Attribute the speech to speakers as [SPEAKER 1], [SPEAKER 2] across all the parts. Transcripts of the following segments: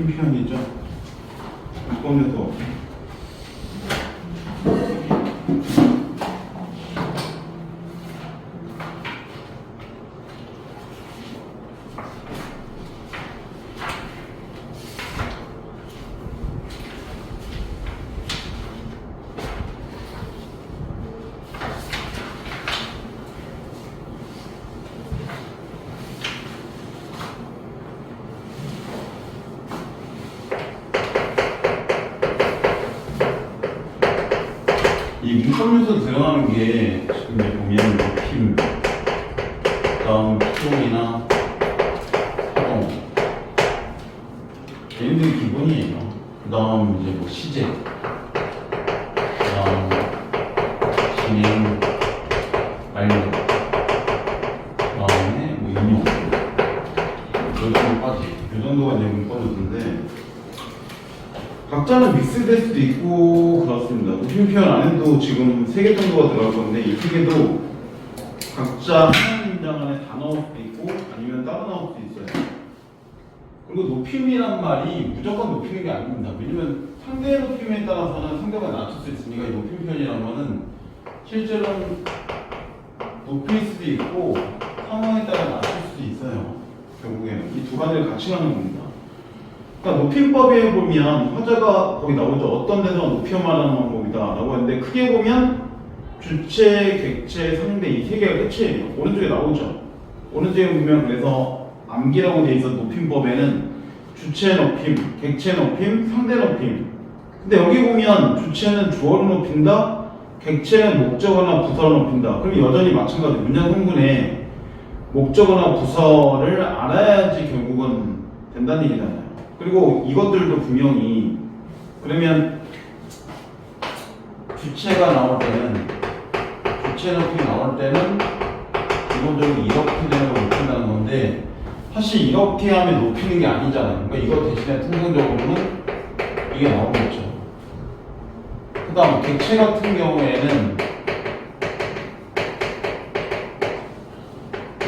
[SPEAKER 1] 높임 표현이죠. 이번에도 이 문법에서 들어가는 게 지금 이제 보면 높임, 그다음 피동이나 파동, 얘네들이 기본이에요. 그다음 이제 뭐 시제, 그다음 진행, 완료, 그다음에 뭐 인용, 그 정도까지. 이 정도가 이제 문법이었는데. 각자는 믹스될 수도 있고 그렇습니다. 높임 표현 안에도 지금 3개 정도가 들어갈 건데 이 3개도 각자 한 문장 안에 다 넣을 수도 있고 아니면 따로 나올 수도 있어요. 그리고 높임이란 말이 무조건 높이는 게 아닙니다. 왜냐면 상대 높임에 따라서는 상대가 낮출 수 있으니까 이 높임 표현이란 말은 실제로는 높일 수도 있고 상황에 따라 낮출 수도 있어요. 결국에는 이 두 가지를 같이 하는 겁니다. 그러니까 높임법에 보면 화자가 거기 나오죠. 어떤 데서 높여 말하는 방법이다 라고 했는데 크게 보면 주체, 객체, 상대 이 3개가 끝이에요. 오른쪽에 나오죠. 오른쪽에 보면 그래서 암기라고 되어 있어 높임법에는 주체 높임, 객체 높임, 상대 높임. 근데 여기 보면 주체는 주어를 높인다, 객체는 목적어나 부서를 높인다. 그럼 여전히 마찬가지 문장 성분에 목적어나 부서를 알아야지 결국은 된다는 얘기잖아요. 그리고 이것들도 분명히 그러면 주체가 나올 때는 주체 높이 나올 때는 기본적으로 이렇게 되는 걸 높인다는 건데 사실 이렇게 하면 높이는 게 아니잖아요. 그러니까 이거 대신에 통상적으로는 이게 나오겠죠. 그 다음 객체 같은 경우에는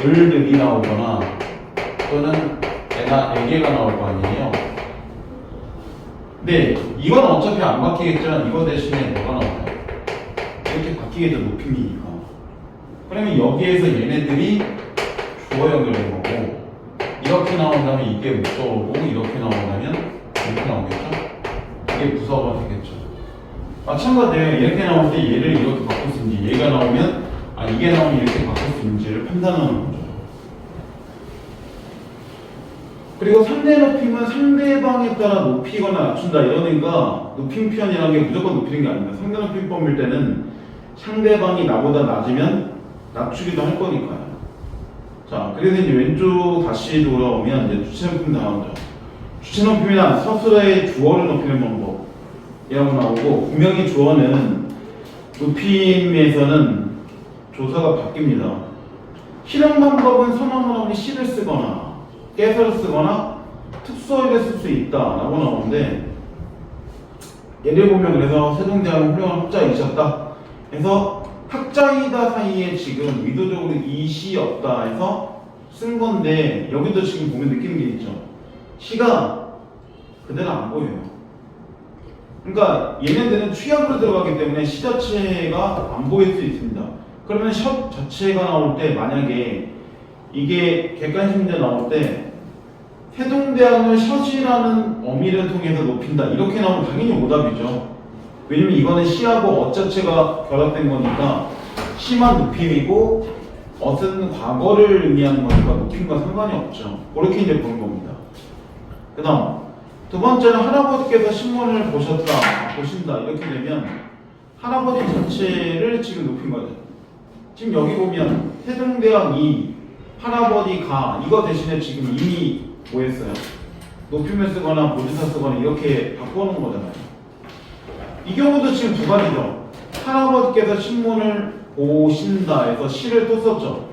[SPEAKER 1] 을들이 나오거나 또는 애개가 나올 거 아니에요. 근데 이건 어차피 안 바뀌겠지만 이거 대신에 뭐가 나와요? 이렇게 바뀌겠죠. 높임이니까. 그러면 여기에서 얘네들이 주어 연결된 거고 이렇게 나온다면 이게 목적어고 이렇게 나온다면 이렇게 나오겠죠. 이게 부서가 되겠죠. 마찬가지예요. 이렇게 나올 때 얘를 이렇게 바꿀 수 있는지 얘가 나오면 이게 나오면 이렇게 바꿀 수 있는지를 판단하는 거죠. 그리고 상대 높임은 상대방에 따라 높이거나 낮춘다 이러니까 높임 표현이라는 게 무조건 높이는 게 아닙니다. 상대 높임법일 때는 상대방이 나보다 낮으면 낮추기도 할 거니까요. 자, 그래서 이제 왼쪽 다시 돌아오면 이제 주체 높임 나오죠. 주체 높임이나 서술의 주어를 높이는 방법이라고 나오고 분명히 주어는 높임에서는 조사가 바뀝니다. 실행 방법은 선언문하고 시를 쓰거나 깨서를 쓰거나 특수어를 쓸 수 있다라고 나오는데 예를 보면 그래서 세종대왕은 훌륭한 학자이셨다 해서 학자이다 사이에 지금 의도적으로 이시 없다 해서 쓴 건데 여기도 지금 보면 느끼는 게 있죠. 시가 그대로 안 보여요. 그러니까 얘네들은 취약으로 들어가기 때문에 시 자체가 안 보일 수 있습니다. 그러면 셔 자체가 나올 때 만약에 이게 객관식문제 나올 때 세종대왕을 셔이라는 어미를 통해서 높인다 이렇게 나오면 당연히 오답이죠. 왜냐면 이거는 시하고 어 자체가 결합된 거니까 시만 높임이고 어은 과거를 의미하는 거니까 높임과 상관이 없죠. 그렇게 이제 보는 겁니다. 그 다음 두 번째는 할아버지께서 신문을 보신다 이렇게 되면 할아버지 자체를 지금 높인 거죠. 지금 여기 보면 세종대왕 이 할아버지가 이거 대신에 지금 이미 뭐 했어요? 높임을 쓰거나 모지사 쓰거나 이렇게 바꿔놓은 거잖아요. 이 경우도 지금 두 가지죠. 할아버지께서 신문을 보신다 해서 시를 또 썼죠.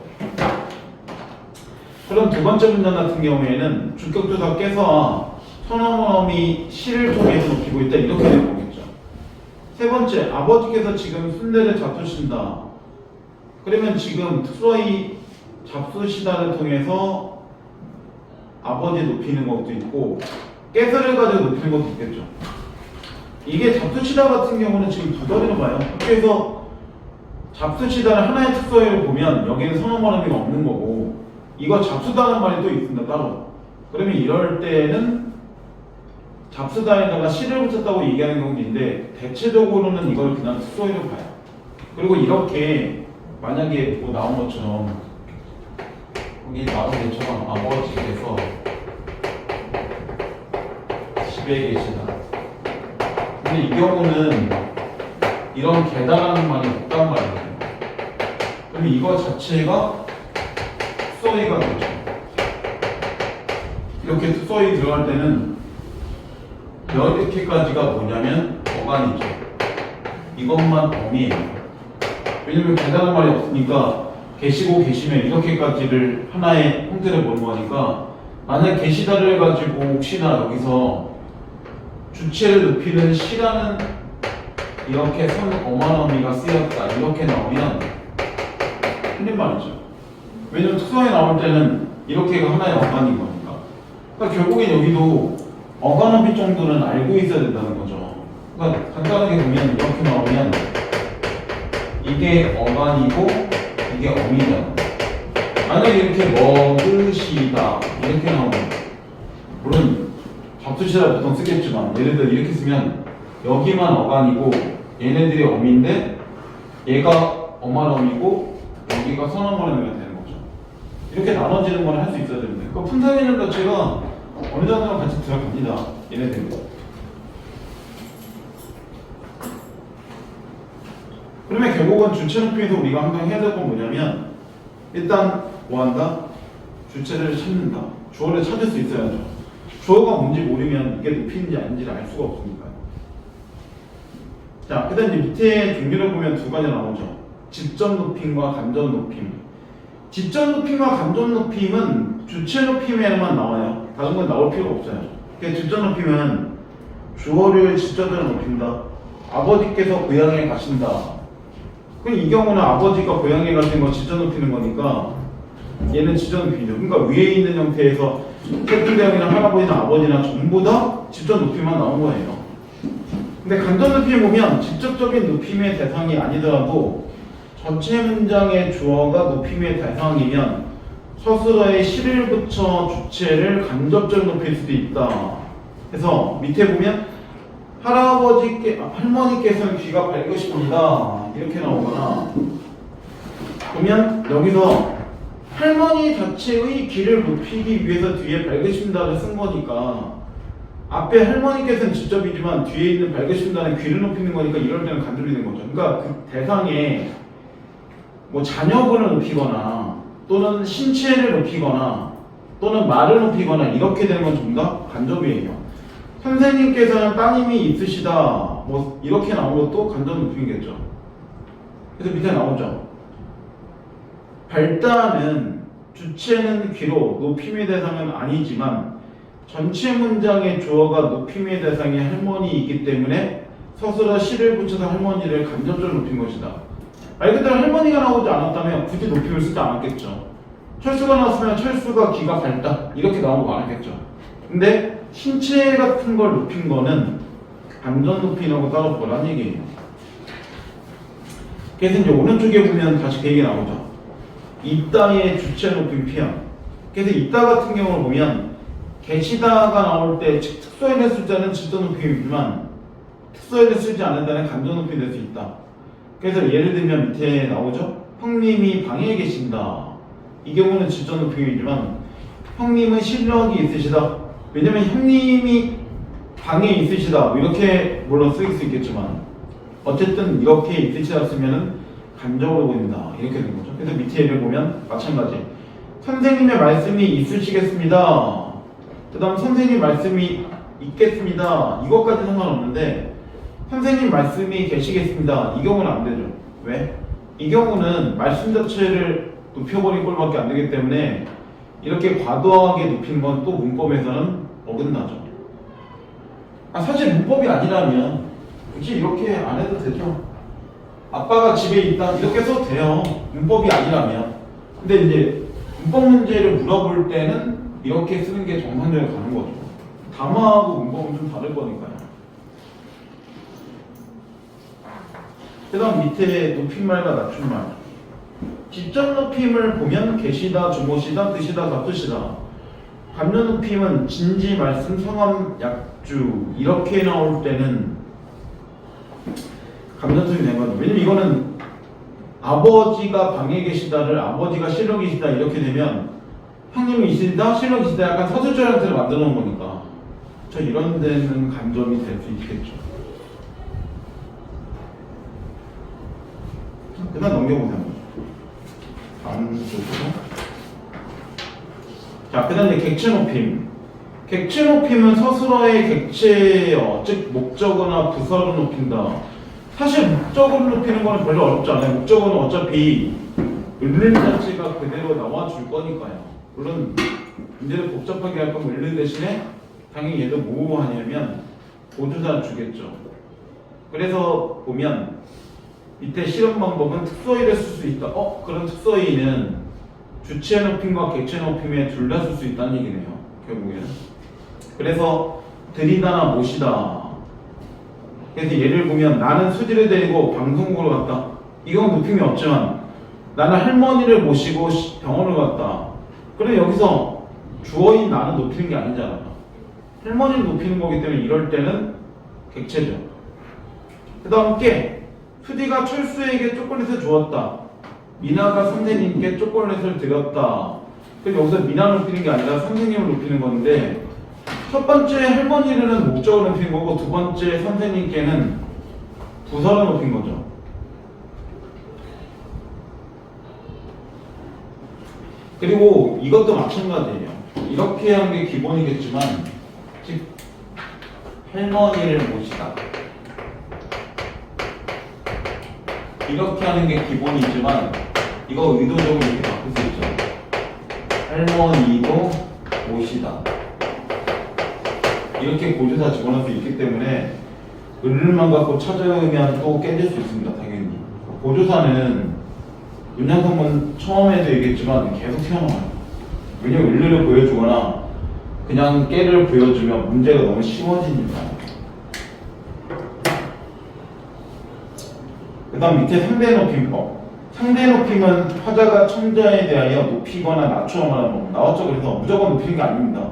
[SPEAKER 1] 그럼 두 번째 문장 같은 경우에는 주격조사 깨서 선어머니 시를 통해서 높이고 있다 이렇게 된 거겠죠. 세 번째 아버지께서 지금 순대를 잡수신다. 그러면 지금 특수어의 잡수시다를 통해서 아버지 높이는 것도 있고 깨설을 가지고 높이는 것도 있겠죠. 이게 잡수치다 같은 경우는 지금 두더리로 봐요. 그래서 잡수치다는 하나의 특성을 보면 여기는 선어말 의미가 없는 거고, 이거 잡수다는 말이 또 있습니다, 따로. 그러면 이럴 때는 잡수다에다가 시를 붙였다고 얘기하는 경우도 있는데, 대체적으로는 이걸 그냥 특성으로 봐요. 그리고 이렇게 만약에 뭐 나온 것처럼 여기 나온 것처럼 아버지께서 집에 계시다. 근데 이 경우는 이런 계단하는 말이 없단 말이에요. 그럼 이거 자체가 특서의가 되죠. 이렇게 특서의 들어갈 때는 이렇게까지가 뭐냐면 어간이죠. 이것만 범위예요. 왜냐면 계단하는 말이 없으니까 계시고 계시면 이렇게까지를 하나의 형태를 보는 거니까, 만약 계시다를 가지고 혹시나 여기서 주체를 높이는 시라는 이렇게 어만어미가 쓰였다 이렇게 나오면 틀린 말이죠. 왜냐면 특성에 나올 때는 이렇게가 하나의 어간인 거니까. 그러니까 결국엔 여기도 어간어미 정도는 알고 있어야 된다는 거죠. 그러니까 간단하게 보면 이렇게 나오면 이게 어간이고 이게 어미잖아. 만약에 이렇게 먹으시다 이렇게 나오면, 물론 잡수시다 보통 쓰겠지만 예를 들어 이렇게 쓰면 여기만 어간이고 얘네들이 어미인데 얘가 어만어미고 여기가 선어머리가 되는 거죠. 이렇게 나눠지는 걸 할 수 있어야 되는데, 그 품사 개념 자체가 어느 정도랑 같이 들어갑니다, 얘네들이. 그러면 결국은 주체 높이에서 우리가 항상 해야 될 건 뭐냐면, 일단 뭐한다? 주체를 찾는다. 주어를 찾을 수 있어야죠. 주어가 뭔지 모르면 이게 높이인지 아닌지를 알 수가 없으니까요. 자, 그 다음 이제 밑에 종류를 보면 두 가지 나오죠. 직접 높임과 간접 높임. 직접 높임과 간접 높임은 주체 높임에만 나와요. 다른 건 나올 필요가 없어요. 그러니까 직접 높임은 주어를 직접으로 높인다. 아버지께서 고향에 가신다. 그럼 이 경우는 아버지가 고향에 가신 거 직접 높이는 거니까 얘는 직접 높이죠. 그러니까 위에 있는 형태에서 태풍대왕이나 할아버지나 아버지나 전부 다 직접 높임만 나온 거예요. 근데 간접 높임 보면 직접적인 높임의 대상이 아니더라도 전체 문장의 주어가 높임의 대상이면 서술어에 시를 붙여 주체를 간접적으로 높일 수도 있다. 그래서 밑에 보면 할머니께서는 귀가 밝으십니다 이렇게 나오거나, 보면 여기서 할머니 자체의 귀를 높이기 위해서 뒤에 밝으십니다를 쓴 거니까, 앞에 할머니께서는 직접이지만 뒤에 있는 밝으십니다는 귀를 높이는 거니까 이럴 때는 간접이 되는 거죠. 그러니까 그 대상에 뭐 자녀분을 높이거나 또는 신체를 높이거나 또는 말을 높이거나 이렇게 되는 건 전부 다 간접이에요. 선생님께서는 따님이 있으시다 뭐 이렇게 나온 것도 간접 높임이겠죠. 그래서 밑에 나오죠. 발다는 주체는 귀로 높임의 대상은 아니지만 전체 문장의 주어가 높임의 대상이 할머니이기 때문에 서술어 시를 붙여서 할머니를 간접적으로 높인 것이다. 말 그대로 할머니가 나오지 않았다면 굳이 높임을 쓰지 않았겠죠. 철수가 나왔으면 철수가 귀가 밝다 이렇게 나온 거 많았겠죠. 근데 신체 같은 걸 높인 거는 간접 높임이라고 따로 보라는 얘기예요. 그래서 이제 오른쪽에 보면 다시 그 얘기 나오죠. 있다의 주체 높임 표현. 그래서 있다 같은 경우를 보면 계시다가 나올 때 특수어에 쓸 때는 직접 높임이지만 특수어에 쓰지 않는다는 간접 높임이 될 수 있다. 그래서 예를 들면 밑에 나오죠. 형님이 방에 계신다. 이 경우는 직접 높임이지만 형님은 실력이 있으시다. 왜냐면 형님이 방에 있으시다 뭐 이렇게 물론 쓰일 수 있겠지만 어쨌든 이렇게 있으시다 쓰면은 간접으로 보인다 이렇게 되는 거죠. 그래서 밑에 예를 보면 마찬가지. 선생님의 말씀이 있으시겠습니다. 그 다음 선생님 말씀이 있겠습니다. 이것까지 상관없는데 선생님 말씀이 계시겠습니다. 이 경우는 안 되죠. 왜? 이 경우는 말씀 자체를 높여버린 꼴밖에 안 되기 때문에 이렇게 과도하게 높인 건 또 문법에서는 어긋나죠. 사실 문법이 아니라면 굳이 이렇게 안 해도 되죠. 아빠가 집에 있다 이렇게 써도 돼요. 문법이 아니라면. 근데 이제 문법 문제를 물어볼 때는 이렇게 쓰는 게 정상적으로 가는 거죠. 담화하고 문법은 좀 다를 거니까요. 그 다음 밑에 높임말과 낮춤말. 직접 높임을 보면 계시다, 주무시다, 드시다, 다투시다. 감정 높임은 진지, 말씀, 성함, 약주 이렇게 나올 때는 감정 높임이 된 거죠. 왜냐면 이거는 아버지가 방에 계시다를 아버지가 실로 계시다 이렇게 되면 형님이 있으시다, 실로 계시다 약간 서술절 형태를 만들어 놓은 거니까 저 이런 데는 감정이 될 수 있겠죠. 그 다음 넘겨보세요. 다음 쪽으로. 자, 그 다음 이제 객체 높임. 객체 높임은 서술어의 객체어, 즉 목적어나 부사로 높인다. 사실 목적어로 높이는 거는 별로 어렵지 않아요. 목적어는 어차피 을른 자체가 그대로 나와줄 거니까요. 물론 문제를 복잡하게 할 거면 을른 대신에 당연히 얘도 뭐 하냐면 보조사 주겠죠. 그래서 보면 밑에 실험 방법은 특수어휘를 쓸 수 있다. 그런 특수어휘는 주체 높임과 객체 높임에 둘 다 쓸 수 있다는 얘기네요. 결국에는. 그래서 들이다나 모시다. 그래서 예를 보면 나는 수지를 데리고 방송국으로 갔다. 이건 높임이 없지만 나는 할머니를 모시고 병원을 갔다. 그래 여기서 주어인 나는 높이는 게 아니잖아. 할머니를 높이는 거기 때문에 이럴 때는 객체죠. 그 다음 게 수디가 철수에게 초콜릿을 주었다. 미나가 선생님께 초콜릿을 드렸다. 그럼 여기서 미나를 높이는 게 아니라 선생님을 높이는 건데 첫 번째 할머니는 목적으로 높인 거고 두 번째 선생님께는 부사로 높인 거죠. 그리고 이것도 마찬가지예요. 이렇게 하는 게 기본이겠지만 즉 할머니를 모시다. 이렇게 하는 게 기본이지만 이거 의도적으로 이렇게 바꿀 수 있죠. 할머니도 모시다. 이렇게 고조사 집어넣을 수 있기 때문에 을만 갖고 찾으면 또 깨질 수 있습니다. 당연히. 고조사는 문장성문 처음에도 얘기했지만 계속 튀어나와요. 왜냐면 을을 보여주거나 그냥 깨를 보여주면 문제가 너무 쉬워지니까. 그 다음 밑에 상대 높임법. 상대 높임은 화자가 청자에 대하여 높이거나 낮추거나 나왔죠. 그래서 무조건 높이는 게 아닙니다.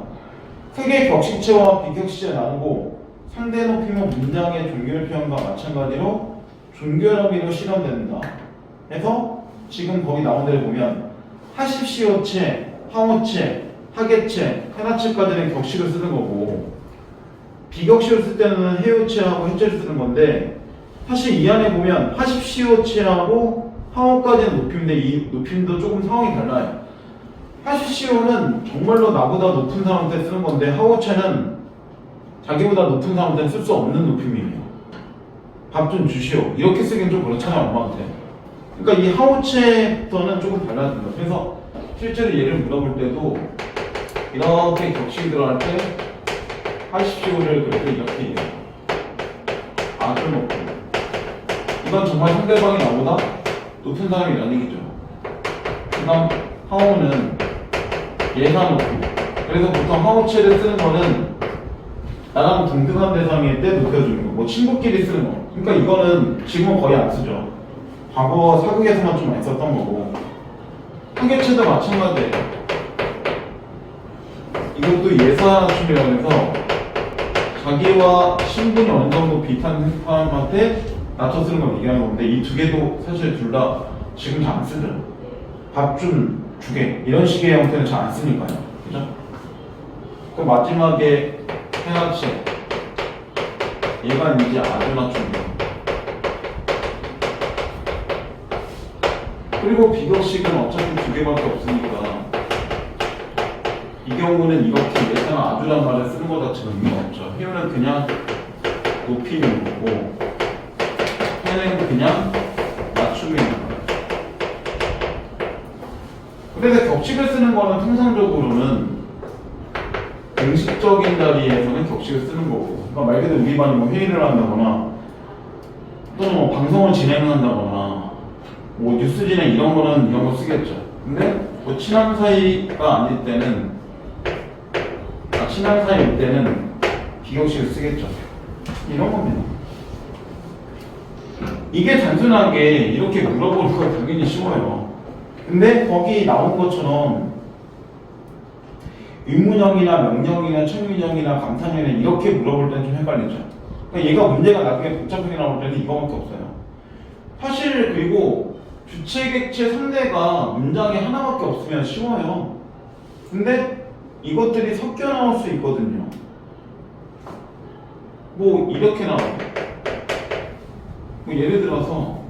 [SPEAKER 1] 크게 격식체와 비격식체 나누고 상대 높임은 문장의 종결 표현과 마찬가지로 종결어미로 실현된다. 그래서 지금 거기 나온 데를 보면 하십시오체, 하오체, 하계체, 해나체까지는 격식을 쓰는 거고 비격식을 쓸 때는 해오체하고 해체를 쓰는 건데 사실 이 안에 보면 하십시오체하고 하오까지는 높임인데 이 높임도 조금 상황이 달라요. 하십시오는 정말로 나보다 높은 사람한테 쓰는 건데 하오체는 자기보다 높은 사람한테 쓸 수 없는 높임이에요. 밥 좀 주시오. 이렇게 쓰기는 좀 그렇잖아요, 엄마한테. 그러니까 이 하오체부터는 조금 달라집니다. 그래서 실제로 얘를 물어볼 때도 이렇게 격식이 들어갈 때 하십시오를 그렇게 이렇게 해요. 아주 높고. 이건 정말 상대방이 나보다 높은 사람이라는 얘기죠. 그 다음 하오는 예사 높이. 그래서 보통 하오체를 쓰는 거는 나랑 동등한 대상일 때 높여주는 거. 뭐 친구끼리 쓰는 거. 그러니까 이거는 지금은 거의 안 쓰죠. 과거 사극에서만 좀 많이 썼던 거고. 한계체도 마찬가지예요. 이것도 예사춤이라고 해서 자기와 신분이 어느 정도 비슷한 사람한테 낮춰 쓰는 걸 얘기하는 건데 이 두 개도 사실 둘 다 지금 잘 안 쓰죠. 밥 좀 주게 이런 식의 형태는 잘 안 쓰니까요. 그죠? 그 마지막에 해나체 얘가 이제 아주 낮춤이에요. 그리고 비격식은 어차피 두 개밖에 없으니까 이 경우는 이렇게 예상 아주란 말을 쓰는 것 자체가 의미가 없죠. 해우는 그냥 높이는 거고 해는 그냥 낮춤이는 거예요. 그래서 격식을 쓰는 거는 통상적으로는 공식적인 자리에서는 격식을 쓰는 거고 그러니까 말 그대로 우리 반이 뭐 회의를 한다거나 또는 뭐 방송을 진행한다거나 뭐 뉴스 진행 이런 거는 이런 거 쓰겠죠. 근데 뭐 친한 사이가 아닐 때는 친한 사이일 때는 비격식을 쓰겠죠. 이런 겁니다. 이게 단순하게 이렇게 물어보는 거 당연히 쉬워요. 근데 거기 나온 것처럼 의문형이나 명령이나 청문형이나 감탄형이나 이렇게 물어볼 때는 좀 헷갈리죠. 그러니까 얘가 문제가 나중에 복잡하게 나올 때는 이거밖에 없어요. 사실 그리고 주체, 객체, 상대가 문장에 하나밖에 없으면 쉬워요. 근데 이것들이 섞여 나올 수 있거든요. 뭐 이렇게 나와요. 뭐 예를 들어서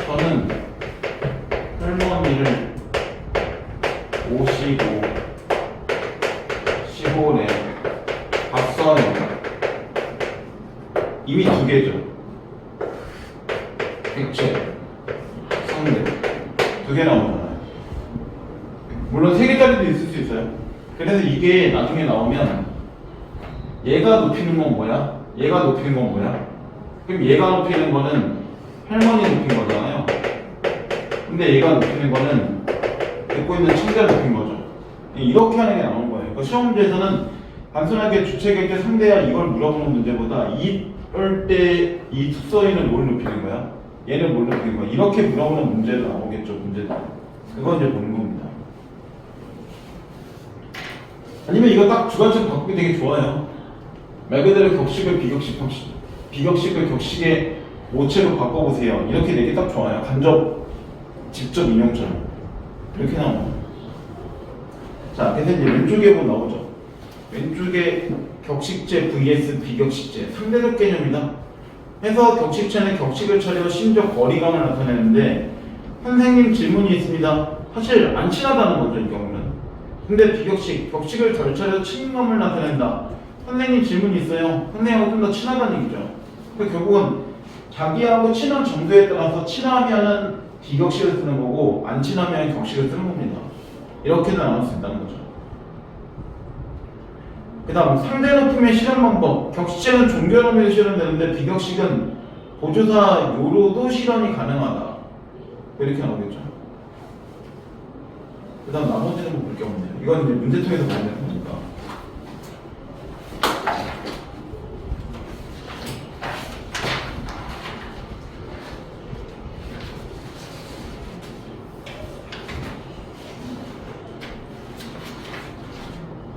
[SPEAKER 1] 저는 할머니를 모시고 시골에 갔어요. 이미 두 개죠. 객체, 상대 두 개 나오잖아요. 물론 세 개짜리도 있을 수 있어요. 그래서 이게 나중에 나오면 얘가 높이는 건 뭐야? 얘가 높이는 건 뭐야? 그럼 얘가 높이는 거는 할머니 높인 거잖아요. 근데 얘가 높이는 거는 듣고 있는 청자 높인 거죠. 이렇게 하는 게 나오는 거예요. 그러니까 시험 문제에서는 단순하게 주체, 객체, 상대야 이걸 물어보는 문제보다 이럴 때 이 특서인을 뭘 높이는 거야? 얘를 뭘 높이는 거야? 이렇게 물어보는 문제도 나오겠죠. 문제도. 그건 이제 보는 겁니다. 아니면 이거 딱 주관식 바꾸기 되게 좋아요. 말 그대로 격식을 비격식을 격식의 모체로 바꿔보세요. 이렇게 내기 딱 좋아요. 간접, 직접 인용처럼. 이렇게 나와요. 자, 그래서 이제 왼쪽에 뭐 나오죠. 왼쪽에 격식제 vs 비격식제. 상대적 개념이다. 해서 격식체는 격식을 차려 심적 거리감을 나타내는데 선생님 질문이 있습니다. 사실 안 친하다는 거죠, 이 경우는. 근데 비격식, 격식을 덜 차려 친감을 나타낸다. 선생님 질문이 있어요. 선생님하고 좀 더 친하다는 얘기죠. 결국은 자기하고 친한 정도에 따라서 친하면은 비격식을 쓰는 거고 안 친하면 격식을 쓰는 겁니다. 이렇게도 나눌 수 있다는 거죠. 그 다음 상대 높임의 실현 방법. 격식체는 종결함에서 실현되는데 비격식은 보조사 요로도 실현이 가능하다. 이렇게 나오겠죠. 그 다음 나머지는 뭐 볼 게 없네요. 이건 이제 문제통에서 보면 되는 거니까.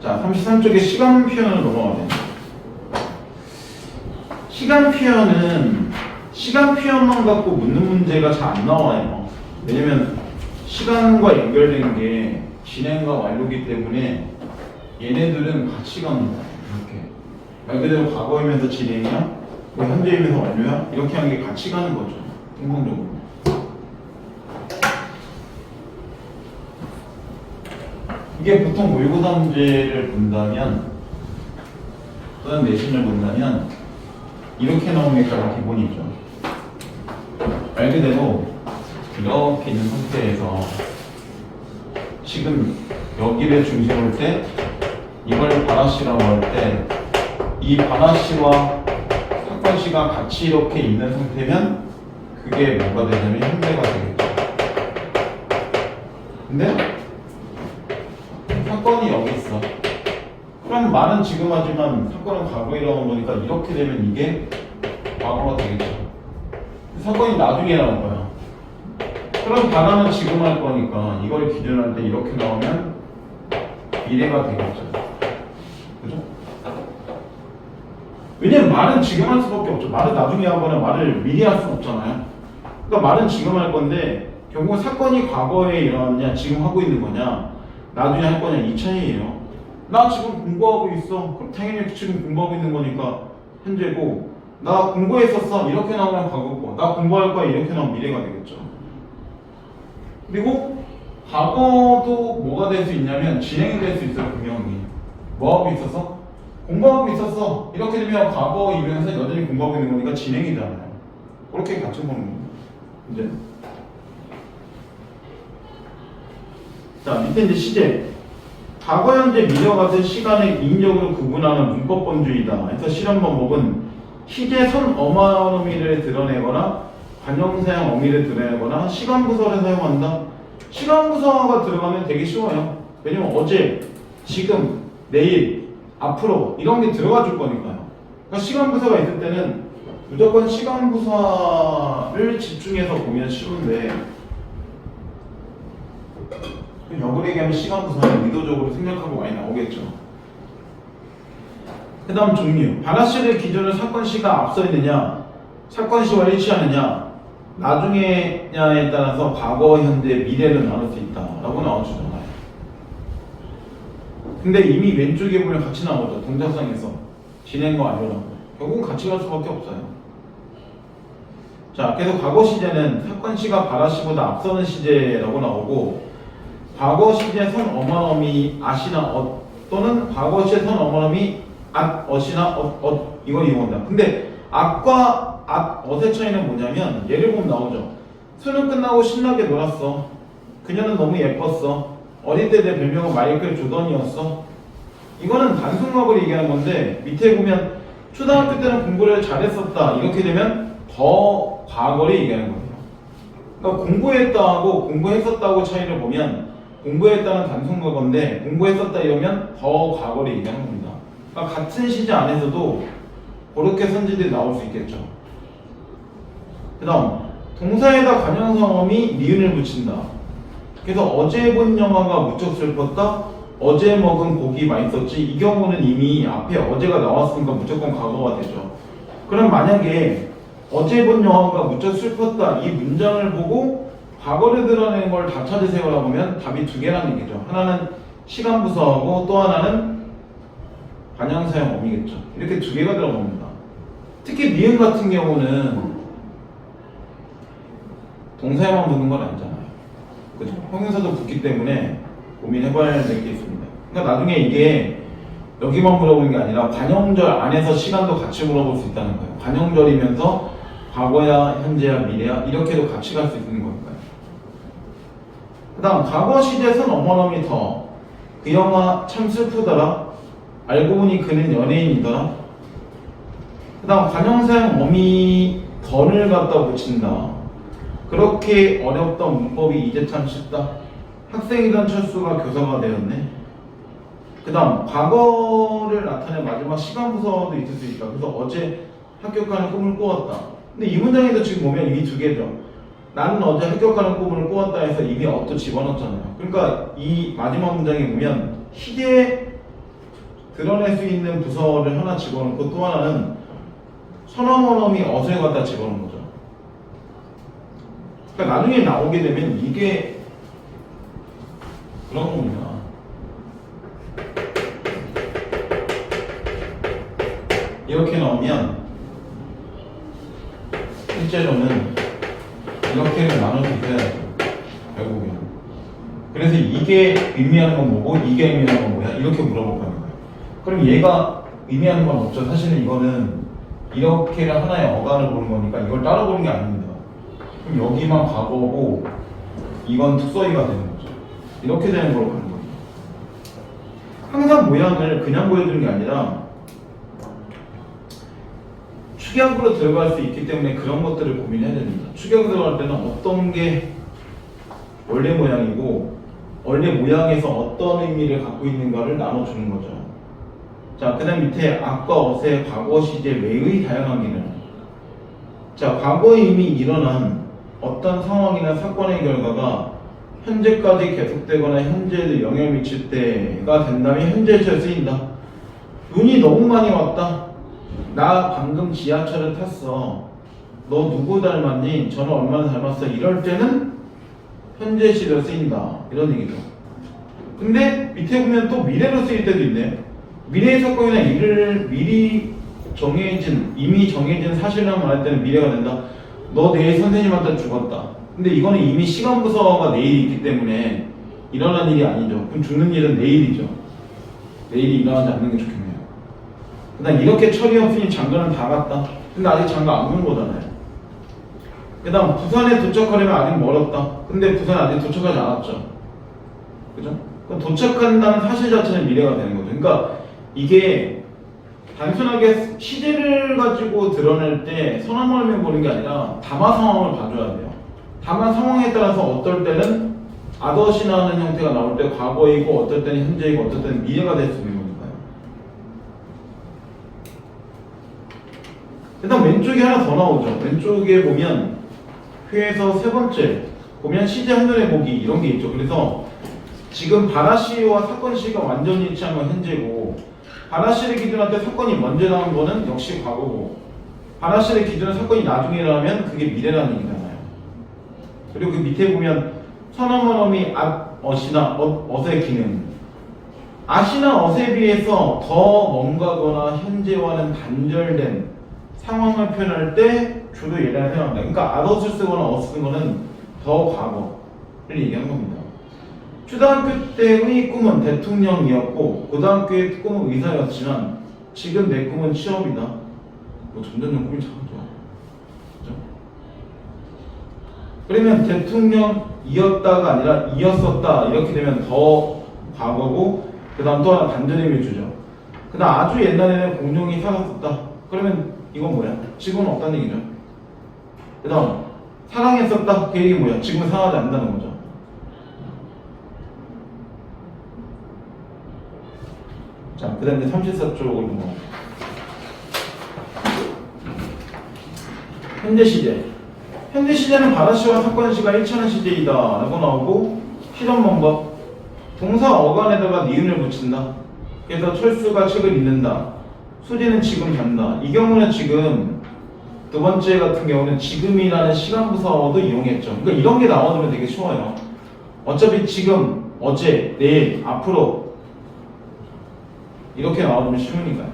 [SPEAKER 1] 자, 33쪽에 시간 표현으로 넘어가네요. 시간 표현만 갖고 묻는 문제가 잘 안 나와요. 왜냐면 시간과 연결된 게 진행과 완료기 때문에 얘네들은 같이 갑니다. 이렇게 말 그대로 과거이면서 진행이야, 현재이면서 완료야, 이렇게 하는 게 같이 가는 거죠. 통상적으로. 이게 보통 모의고사 문제를 본다면 또는 내신을 본다면 이렇게 나오는 게 가장 기본이죠. 말 그대로 이렇게 있는 상태에서 지금 여기를 중심으로 할 때 이걸 바라씨라고 할 때 이 바라씨와 사건씨가 같이 이렇게 있는 상태면 그게 뭐가 되냐면 현재가 되겠죠. 근데 사건이 여기 있어. 그럼 말은 지금 하지만 사건은 과거에 일어난 거니까 이렇게 되면 이게 과거가 되겠죠. 사건이 나중에 나올 거야. 그럼 바라는 지금 할 거니까 이걸 기준으로 할 때 이렇게 나오면 미래가 되겠죠. 그죠? 왜냐면 말은 지금 할 수밖에 없죠. 말은 나중에 하거나 말을 미리 할 수 없잖아요. 그러니까 말은 지금 할 건데 결국은 사건이 과거에 일어났냐 지금 하고 있는 거냐 나중에 할 거냐 이 차이예요. 나 지금 공부하고 있어. 그럼 당연히 지금 공부하고 있는 거니까 현재고, 나 공부했었어. 이렇게 나오면 과거고, 나 공부할 거야. 이렇게 나오면 미래가 되겠죠. 그리고 과거도 뭐가 될 수 있냐면 진행이 될 수 있어요. 분명히. 뭐 하고 있었어? 공부하고 있었어. 이렇게 되면 과거이면서 여전히 공부하고 있는 거니까 진행이잖아요. 그렇게 같이 보는 거예요. 이제 자, 밑에 이제 시제. 과거, 현재, 미래 같은 시간을 인적으로 구분하는 문법 범주이다. 그래서 실험 방법은 시제 선 어마어마한 의미를 드러내거나 관용사형 의미를 드러내거나 시간 부서를 사용한다. 시간 부서가 들어가면 되게 쉬워요. 왜냐면 어제, 지금, 내일 앞으로 이런 게 들어가 줄 거니까요. 그러니까 시간 부사가 있을 때는 무조건 시간 부사를 집중해서 보면 쉬운데 역으로 얘기하면 시간 부사는 의도적으로 생략하고 많이 나오겠죠. 그 다음 종류. 바라시를 기준으로 사건 시가 앞서 있느냐, 사건 시와 일치하느냐, 나중에냐에 따라서 과거, 현재, 미래를 나눌 수 있다라고 나와주잖아요. 근데 이미 왼쪽에 보면 같이 나오죠. 동작상에서 진행과 완료라고. 결국은 같이 갈 수밖에 없어요. 자, 그래서 과거 시제는 사건 시가 바라 시보다 앞서는 시제라고 나오고, 과거 시제 선 어머너미 아시나 또는 과거 시제 선 어머너미 어시나 이걸 이용한다. 근데 at과 ot의 차이는 뭐냐면 예를 보면 나오죠. 수능 끝나고 신나게 놀았어. 그녀는 너무 예뻤어. 어릴 때 내 별명은 마이클 조던이었어. 이거는 단순과거를 얘기하는 건데 밑에 보면 초등학교 때는 공부를 잘했었다. 이렇게 되면 더 과거를 얘기하는 거예요. 그러니까 공부했다하고 공부했었다고 차이를 보면 공부했다는 단순과거인데 공부했었다 이러면 더 과거를 얘기하는 겁니다. 그러니까 같은 시제 안에서도 그렇게 선지들이 나올 수 있겠죠. 그 다음 동사에다 관형성어미 니은을 붙인다. 그래서 어제 본 영화가 무척 슬펐다. 어제 먹은 고기 맛있었지. 이 경우는 이미 앞에 어제가 나왔으니까 무조건 과거가 되죠. 그럼 만약에 어제 본 영화가 무척 슬펐다 이 문장을 보고 과거를 드러내는 걸 다 찾으세요라고 하면 답이 두 개라는 얘기죠. 하나는 시간 부사하고 또 하나는 관형사형 어미겠죠. 이렇게 두 개가 들어갑니다. 특히 니은 같은 경우는 동사에만 붙는 건 아니잖아요. 그죠? 형용사도 붙기 때문에 고민해봐야 될 게 있습니다. 그러니까 나중에 이게 여기만 물어보는 게 아니라 관형절 안에서 시간도 같이 물어볼 수 있다는 거예요. 관형절이면서 과거야, 현재야, 미래야 이렇게도 같이 갈 수 있는 거니까요. 그 다음 과거 시제 선 어머너미 더. 그 영화 참 슬프더라. 알고 보니 그는 연예인이더라. 그 다음 관형사형 어미 던을 갖다 붙인다. 그렇게 어렵던 문법이 이제 참 쉽다. 학생이던 철수가 교사가 되었네. 그 다음 과거를 나타낸 마지막 시간 부서도 있을 수 있다. 그래서 어제 합격하는 꿈을 꾸었다. 근데 이 문장에도 지금 보면 이미 두 개죠. 나는 어제 합격하는 꿈을 꾸었다 해서 이미 어또 집어넣었잖아요. 그러니까 이 마지막 문장에 보면 시제에 드러낼 수 있는 부서를 하나 집어넣고 또 하나는 선어머너미 어을 갖다 집어넣은 거죠. 그러니까 나중에 나오게 되면 이게 그런 겁니다. 이렇게 나오면 실제로는 이렇게 나눠서 있어야죠. 결국엔. 그래서 이게 의미하는 건 뭐고 이게 의미하는 건 뭐야? 이렇게 물어볼 거예요. 그럼 얘가 의미하는 건 없죠. 사실은 이거는 이렇게를 하나의 어간을 보는 거니까 이걸 따로 보는 게 아닙니다. 그럼 여기만 과거고 이건 특수어휘가 되는 거죠. 이렇게 되는 걸로 가는 거예요. 항상 모양을 그냥 보여주는 게 아니라 축약으로 들어갈 수 있기 때문에 그런 것들을 고민해야 됩니다. 축약으로 들어갈 때는 어떤 게 원래 모양이고 원래 모양에서 어떤 의미를 갖고 있는가를 나눠주는 거죠. 자, 그 다음 밑에 at과 ot의 과거 시제 외의 다양한 기능. 자, 과거에 이미 일어난 어떤 상황이나 사건의 결과가 현재까지 계속되거나 현재에도 영향을 미칠 때가 된다면 현재시에 쓰인다. 눈이 너무 많이 왔다. 나 방금 지하철을 탔어. 너 누구 닮았니? 저는 얼마나 닮았어? 이럴 때는 현재 시로 쓰인다. 이런 얘기죠. 근데 밑에 보면 또 미래로 쓰일 때도 있네. 미래의 사건이나 이를 미리 이미 정해진 사실이라고 말할 때는 미래가 된다. 너 내일 선생님한테 죽었다. 근데 이거는 이미 시간 부서가 내일이 있기 때문에 일어난 일이 아니죠. 그럼 죽는 일은 내일이죠. 내일이 일어나지 않는 게 좋겠네요. 그 다음 이렇게 철이 없으니 장가는 다 갔다. 근데 아직 장가 안 온 거잖아요. 그 다음 부산에 도착하려면 아직 멀었다. 근데 부산 아직 도착하지 않았죠. 그죠? 그럼 도착한다는 사실 자체는 미래가 되는 거죠. 그러니까 이게 단순하게 시제를 가지고 드러낼 때 선언말만 보는 게 아니라 담화 상황을 봐줘야 돼요. 담화 상황에 따라서 어떨 때는 at, 하는 형태가 나올 때 과거이고 어떨 때는 현재이고 어떨 때는 미래가 될 수 있는 거니까요. 일단 왼쪽에 하나 더 나오죠. 왼쪽에 보면 회에서 세 번째 보면 시제 한눈에 보기 이런 게 있죠. 그래서 지금 바라시와 사건 시가 완전히 일치한 건 현재고, 바라시를 기준으로 할 때 사건이 먼저 나온 거는 역시 과거고, 바라시를 기준으로 사건이 나중에 나오면 그게 미래라는 얘기잖아요. 그리고 그 밑에 보면 선어머너미 어시나 어의 기능, 아시나 어에 비해서 더 뭔가거나 현재와는 단절된 상황을 표현할 때 주로 예를 사용합니다. 그러니까 앗을 쓰거나 어스 쓰는 거는 더 과거를 얘기하는 겁니다. 초등학교 때의 꿈은 대통령이었고 고등학교의 꿈은 의사였지만 지금 내 꿈은 취업이다. 뭐 점점 꿈이 참 좋아. 그죠? 그러면 대통령이었다가 아니라 이었었다 이렇게 되면 더 과거고, 그 다음 또 하나 단전의미를 주죠. 그 다음 아주 옛날에는 공룡이 살았었다. 그러면 이건 뭐야? 지금은 없다는 얘기죠. 그 다음 사랑했었다. 그 얘기 뭐야? 지금은 사랑하지 않는다는 거죠. 자, 그 다음에 34쪽으로 뭐 현재 시제. 현재 시제는 바라시와 사건 시가 일치하는 시제이다 라고 나오고, 실험 방법 동사 어간에다가 니은을 붙인다. 그래서 철수가 책을 읽는다. 수지는 지금 잔다. 이 경우는 지금 두 번째 같은 경우는 지금이라는 시간 부사어도 이용했죠. 그러니까 이런 게 나와주면 되게 쉬워요. 어차피 지금, 어제, 내일, 앞으로 이렇게 나와주면 쉬우니까요.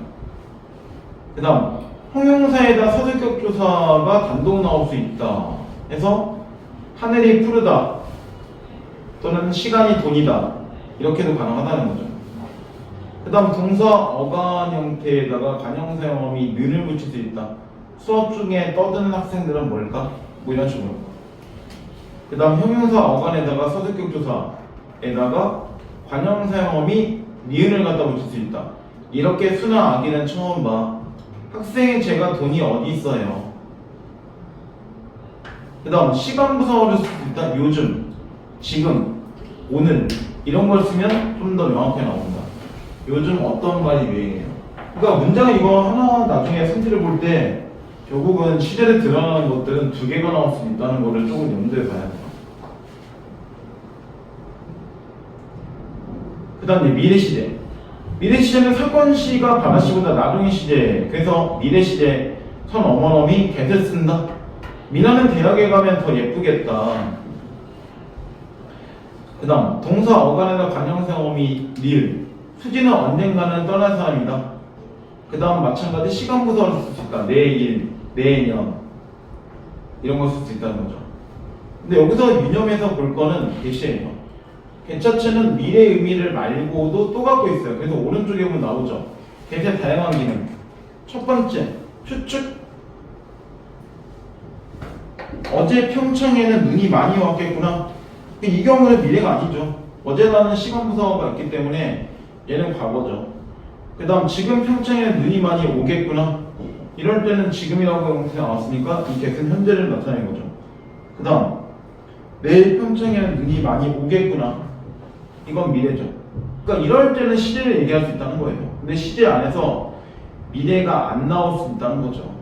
[SPEAKER 1] 그 다음 형용사에다 서술격 조사가 단독 나올 수 있다 해서 하늘이 푸르다 또는 시간이 돈이다 이렇게도 가능하다는 거죠. 그 다음 동사 어간 형태에다가 관형사 형음이 는을 붙일 수 있다. 수업 중에 떠드는 학생들은 뭘까? 뭐 이런 식으로. 그 다음 형용사 어간에다가 서술격 조사에다가 관형사 형음이 니은을 갖다 붙일 수 있다. 이렇게 수나 아기는 처음 봐. 학생의 제가 돈이 어디 있어요? 그 다음 시간 부사어를 쓸 수 있다. 요즘, 지금, 오늘 이런 걸 쓰면 좀 더 명확하게 나온다. 요즘 어떤 말이 유행해요? 그러니까 문장 이거 하나 나중에 성질을 볼 때 결국은 시제에 드러나는 것들은 두 개가 나올 수 있다는 거를 조금 염두에 봐야 돼요. 그 다음 미래 시제. 미래 시제는 사건 시가 바라시보다 나중의 시제. 그래서 미래 시제 선 어머놈이 get을 쓴다. 미나는 대학에 가면 더 예쁘겠다. 그 다음 동사 어간에다 관형사음이 리을. 수지는 언젠가는 떠날 사람이다. 그 다음 마찬가지 시간 부사를 쓸 수 있다. 내일, 내년 이런 걸 쓸 수 있다는 거죠. 근데 여기서 유념해서 볼 거는 개시예요. 개 자체는 미래 의미를 말고도 또 갖고 있어요. 그래서 오른쪽에 보면 나오죠. 개의 다양한 기능. 첫 번째, 추측. 어제 평창에는 눈이 많이 왔겠구나. 이 경우는 미래가 아니죠. 어제라는 시간 부사어가 있기 때문에 얘는 과거죠. 그 다음 지금 평창에는 눈이 많이 오겠구나. 이럴 때는 지금이라고 형태가 나왔으니까 이 get은 현재를 나타내는 거죠. 그 다음 내일 평창에는 눈이 많이 오겠구나. 이건 미래죠. 그러니까 이럴 때는 시제를 얘기할 수 있다는 거예요. 근데 시제 안에서 미래가 안 나올 수 있다는 거죠.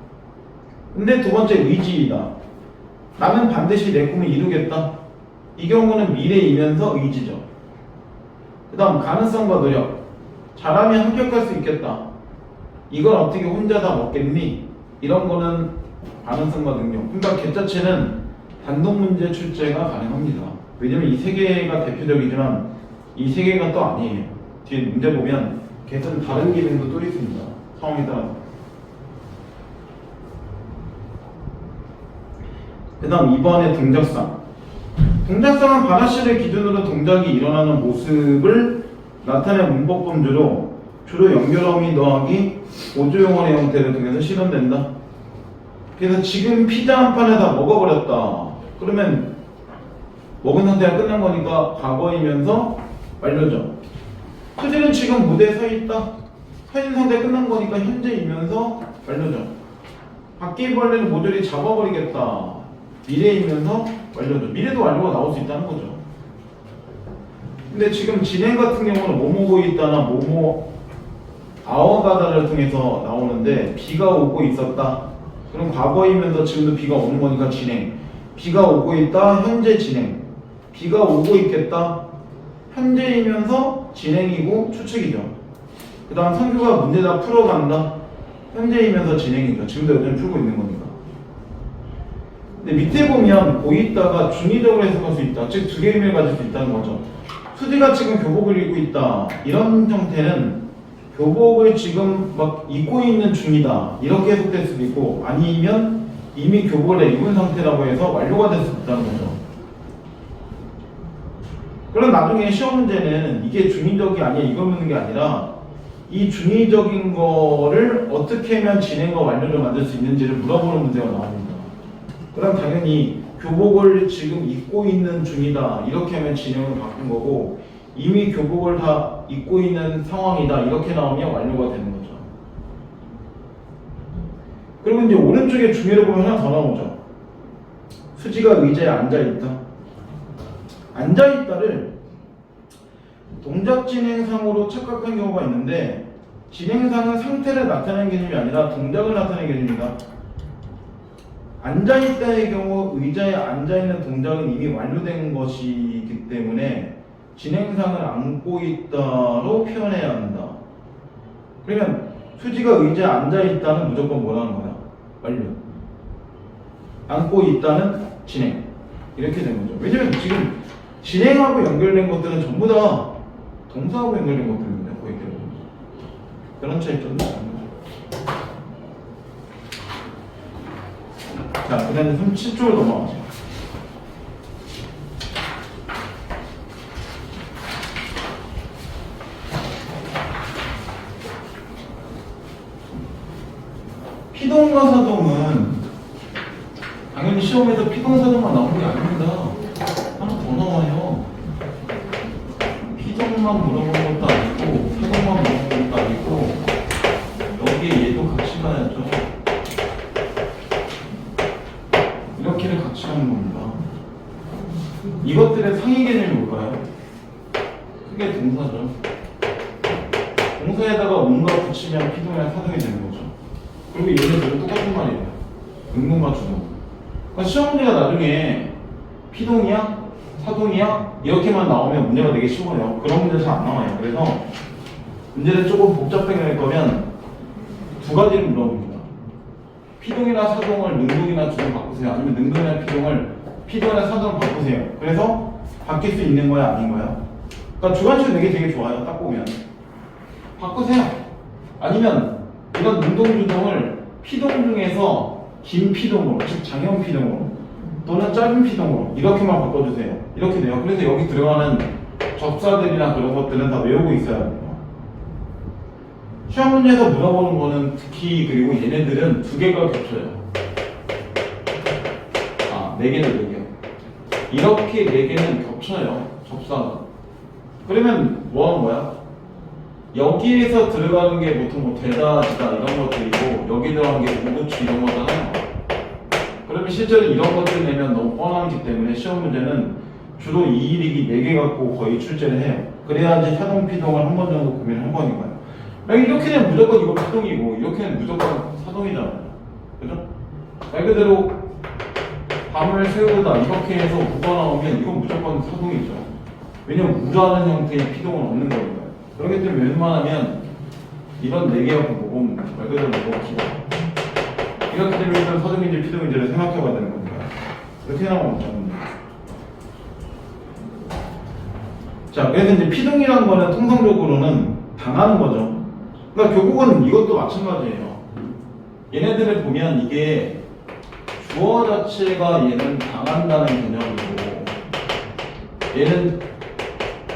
[SPEAKER 1] 근데 두 번째 의지이다. 나는 반드시 내 꿈을 이루겠다. 이 경우는 미래이면서 의지죠. 그 다음 가능성과 노력. 잘하면 합격할 수 있겠다. 이걸 어떻게 혼자 다 먹겠니? 이런 거는 가능성과 능력. 그러니까 개 자체는 단독 문제 출제가 가능합니다. 왜냐면 이 세 개가 대표적이지만 이 세 개가 또 아니에요. 뒤에 문제 보면 개는 다른 기능도 또 있습니다. 상황에 따라서. 그 다음 2번의 동작상. 동작상은 바라시를 기준으로 동작이 일어나는 모습을 나타내는 문법 범주로 주로 연결어미 더하기 보조용어의 형태를 통해서 실현된다. 그래서 지금 피자 한 판을 다 먹어버렸다. 그러면 먹은 상태가 끝난 거니까 과거이면서 완료죠. 수지는 지금 무대에 서 있다. 서 있는 상태가 끝난 거니까 현재이면서 완료죠. 바퀴벌레는 모조리 잡아버리겠다. 미래이면서 완료죠. 미래도 완료가 나올 수 있다는 거죠. 근데 지금 진행 같은 경우는 뭐뭐고 있다나 뭐뭐 아워가다를 통해서 나오는데 비가 오고 있었다. 그럼 과거이면서 지금도 B가 오는 거니까 진행. B가 오고 있다. 현재 진행. B가 오고 있겠다. 현재이면서 진행이고 추측이죠. 그 다음 선규가 문제 다 풀어간다. 현재이면서 진행이죠. 지금도 여전히 풀고 있는 거니까. 근데 밑에 보면 고있다가 중의적으로 해석할 수 있다. 즉 두 개의 의미를 가질 수 있다는 거죠. 수지가 지금 교복을 입고 있다. 이런 형태는 교복을 지금 막 입고 있는 중이다. 이렇게 해석될 수도 있고, 아니면 이미 교복을 다 입은 상태라고 해서 완료가 될 수도 있다는 거죠. 그럼 나중에 시험 문제는 이게 중의적이 아니야 이걸 묻는 게 아니라 이 중의적인 거를 어떻게 하면 진행과 완료를 만들 수 있는지를 물어보는 문제가 나옵니다. 그럼 당연히 교복을 지금 입고 있는 중이다 이렇게 하면 진행을 바꾼 거고, 이미 교복을 다 입고 있는 상황이다 이렇게 나오면 완료가 되는 거죠. 그리고 이제 오른쪽에 중의를 보면 하나 더 나오죠. 수지가 의자에 앉아있다. 앉아있다를 동작 진행상으로 착각한 경우가 있는데, 진행상은 상태를 나타내는 개념이 아니라 동작을 나타내는 개념입니다. 앉아있다의 경우 의자에 앉아있는 동작은 이미 완료된 것이기 때문에 진행상을 안고 있다로 표현해야 한다. 그러면 수지가 의자에 앉아있다는 무조건 뭐라는 거야? 완료. 안고 있다는 진행. 이렇게 되는 거죠. 왜냐면 지금 진행하고 연결된 것들은 전부 다 동사하고 연결된 것들입니다. 거의 대부분. 그런 차이점도 있는 거죠. 자, 그 다음에 37쪽으로 넘어가죠. 피동과 사동은 당연히 시험에서 피동사동만 나오는 게 아닙니다. 하나 더 나와요. 피동만 물어보는 것도 아니고 사동만 물어보는 것도 아니고 여기에 얘도 같이 가야죠. 이렇게를 같이 가는 겁니다. 이것들의 상위 개념이 뭘까요? 크게 동사죠. 동사에다가 뭔가 붙이면 피동이랑 사동이 되는 거죠. 그리고 얘네들은 똑같은 말이에요. 능동과 주동. 그러니까 시험 문제가 나중에 피동이야? 사동이야? 이렇게만 나오면 문제가 되게 쉬워요. 그런 문제 잘 안 나와요. 그래서 문제를 조금 복잡하게 낼 거면 두 가지를 물어봅니다. 피동이나 사동을 능동이나 주동 바꾸세요. 아니면 능동이나 피동이나 사동을 바꾸세요. 그래서 바뀔 수 있는 거야, 아닌 거야? 그러니까 주관식 내기 되게 좋아요. 딱 보면 바꾸세요. 아니면 이런 능동주동을 피동 중에서 긴 피동으로, 즉 장형 피동으로 또는 짧은 피동으로 이렇게만 바꿔주세요. 이렇게 돼요. 그래서 여기 들어가는 접사들이나 그런 것들은 다 외우고 있어야 돼요. 시험 문제에서 물어보는 거는 특히, 그리고 얘네들은 두 개가 겹쳐요. 네 개는 네 개. 이렇게 네 개는 겹쳐요. 접사가. 그러면 뭐 하는 거야? 여기에서 들어가는 게 보통 뭐 대다지다 이런 것들이고, 여기 들어가는 게 오부치 이런 거잖아요. 그러면 실제로 이런 것들 내면 너무 뻔하기 때문에 시험 문제는 주로 이 일익이 4개 갖고 거의 출제를 해요. 그래야지 사동 피동을 한 번 정도 고민을 한 거니까요. 이렇게 되면 무조건 이거 피동이고, 이렇게는 무조건 사동이잖아요. 그죠? 말 그대로 밤을 새우다 이렇게 해서 뭐가 나오면 이건 무조건 사동이죠. 왜냐면 무라는 형태의 피동은 없는 거니까요. 그렇기 때문에 웬만하면 이런 4개 갖고 보고 말 그대로 보고 기다. 이렇게 되면 일단 사동인지 피동인지를 생각해봐야 되는 거니까. 이렇게 나오면 없잖아요. 자, 그래서 이제 피동이라는 거는 통상적으로는 당하는 거죠. 그러니까 교국은 이것도 마찬가지예요. 얘네들을 보면 이게 주어 자체가 얘는 당한다는 개념이고, 얘는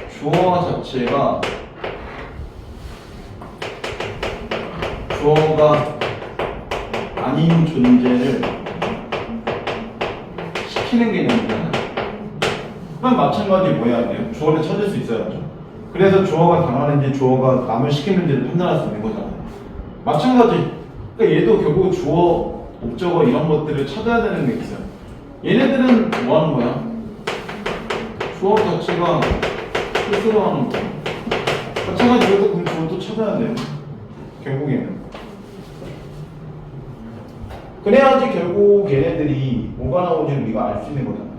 [SPEAKER 1] 주어 자체가 주어가 아닌 존재를 시키는 개념이잖아요. 그럼 마찬가지 뭐 해야 돼요? 주어를 찾을 수 있어야죠. 그래서 주어가 당하는지 주어가 남을 시키는지를 판단할 수 있는 거잖아요. 마찬가지. 그러니까 얘도 결국 주어, 목적어 이런 것들을 찾아야 되는 게 있어요. 얘네들은 뭐 하는 거야? 주어 자체가 스스로 하는 거야. 마찬가지로 그럼 주어도 찾아야 돼요. 결국에는. 그래야지 결국 얘네들이 뭐가 나오는지 우리가 알 수 있는 거잖아요.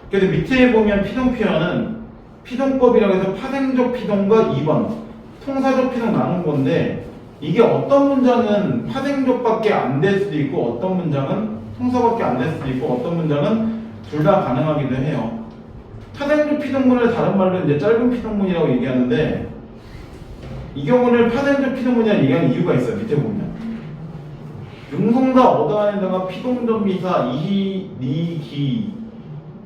[SPEAKER 1] 그래서 밑에 보면 피동 표현은 피동법이라고 해서 파생적 피동과 2번 통사적 피동 나눈 건데 이게 어떤 문장은 파생적밖에 안 될 수도 있고 어떤 문장은 통사밖에 안 될 수도 있고 어떤 문장은 둘 다 가능하기도 해요. 파생적 피동문을 다른 말로 이제 짧은 피동문이라고 얘기하는데 이 경우는 파생적 피동문이라고 얘기하는 이유가 있어요. 밑에 보면 융송사 어단에다가 피동전미사 이, 니, 기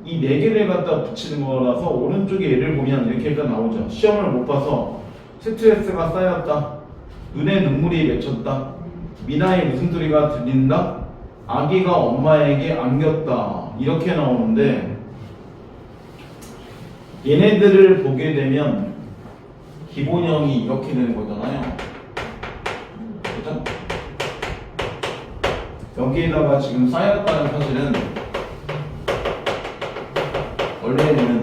[SPEAKER 1] 이 네 개를 갖다 붙이는 거라서 오른쪽에 예를 보면 이렇게 일단 나오죠. 시험을 못 봐서 스트레스가 쌓였다. 눈에 눈물이 맺혔다. 미나의 웃음소리가 들린다. 아기가 엄마에게 안겼다. 이렇게 나오는데 얘네들을 보게 되면 기본형이 이렇게 되는 거잖아요. 그죠? 여기에다가 지금 쌓였다는 사실은 원래는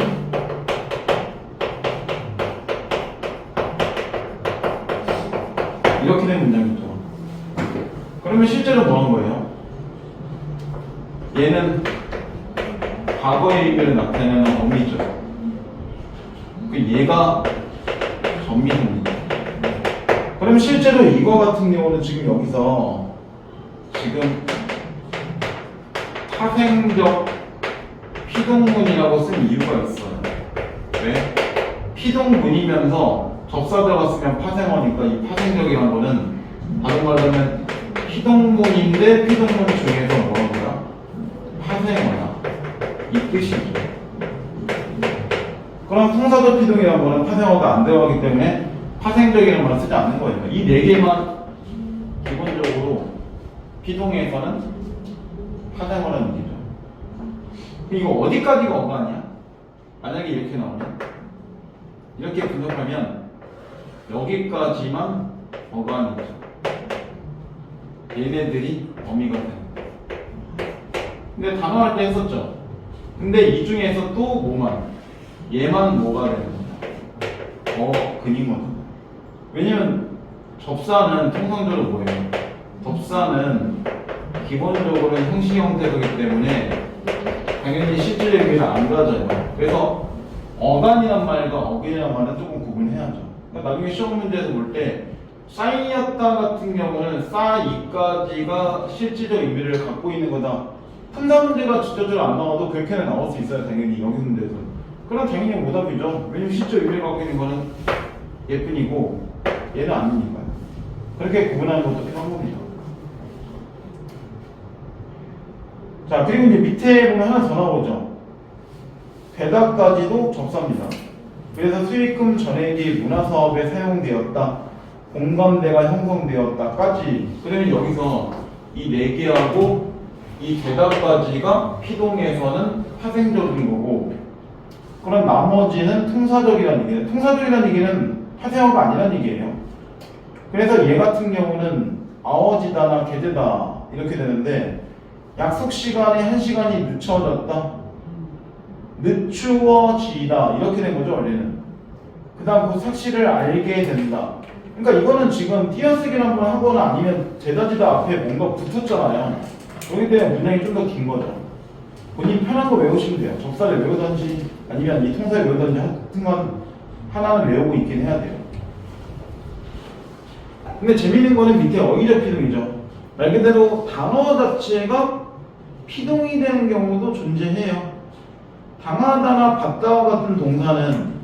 [SPEAKER 1] 이렇게 된 문장이죠. 그러면 실제로 뭐 한 거예요? 얘는 과거의 의미를 나타내는 어미죠. 얘가 전미입니다. 그럼 실제로 이거 같은 경우는 지금 여기서 지금 파생적 피동문이라고 쓴 이유가 있어요. 왜? 피동문이면서 접사 들어갔으면 파생어니까 이 파생적이라는 거는 다른 말로 하면 피동문인데 피동문 중에서 뭐라는 거야? 파생어다. 이 뜻이죠. 그럼 통사적 피동이라는 거는 파생어가 안 들어가기 때문에 파생적이라는 말을 쓰지 않는 거예요. 이 네 개만 기본적으로 피동에서는 파생어라는 얘기죠. 이거 어디까지가 어간이야? 만약에 이렇게 나오면 이렇게 분석하면 여기까지만 어간이죠. 얘네들이 어미가 되는 거예요. 근데 단어할 때 했었죠. 근데 이 중에서 또 뭐만 얘만 뭐가 되는 거야? 근이거든. 왜냐면 접사는 통상적으로 뭐예요? 접사는 기본적으로 형식 형태이기 때문에 당연히 실질 의미를 안 가져요. 그래서 어간이란 말과 어긴이란 말은 조금 구분해야죠. 그러니까 나중에 시험 문제에서 볼 때 쌓였다 같은 경우는 쌓이까지가 실질적 의미를 갖고 있는 거다. 탐사 문제가 직접적으로 안 나와도 그렇게는 나올 수 있어요. 당연히 여기 문제에서. 그럼 당연히 오답이죠. 왜냐면 실질 의미를 갖고 있는 거는 예뿐이고 얘는 아니니까요. 그렇게 구분하는 것도 필요한 겁니다. 자, 그리고 이제 밑에 보면 하나 더 나오죠. 대답까지도 접사입니다. 그래서 수익금 전액이 문화사업에 사용되었다. 공감대가 형성되었다까지. 그러면 여기서 이 네 개하고 이 대답까지가 피동에서는 파생적인 거고, 그럼 나머지는 통사적이라는 얘기예요. 통사적이라는 얘기는 파생어가 아니라는 얘기예요. 그래서 얘 같은 경우는 아워지다나 게드다 이렇게 되는데, 약속 시간에 1시간이 늦춰졌다. 늦추어지다. 이렇게 된 거죠, 원래는. 그 다음 그 사실을 알게 된다. 그러니까 이거는 지금 띄어쓰기를 한번 하거나 아니면 대다지다 앞에 뭔가 붙었잖아요. 그렇기 때문에 문장이 좀 더 긴 거죠. 본인 편한 거 외우시면 돼요. 접사를 외우던지 아니면 이 통사를 외우던지 하여튼간 하나는 외우고 있긴 해야 돼요. 근데 재밌는 거는 밑에 어휘적 피동이죠. 말 그대로 단어 자체가 피동이 되는 경우도 존재해요. 당하다나 받다와 같은 동사는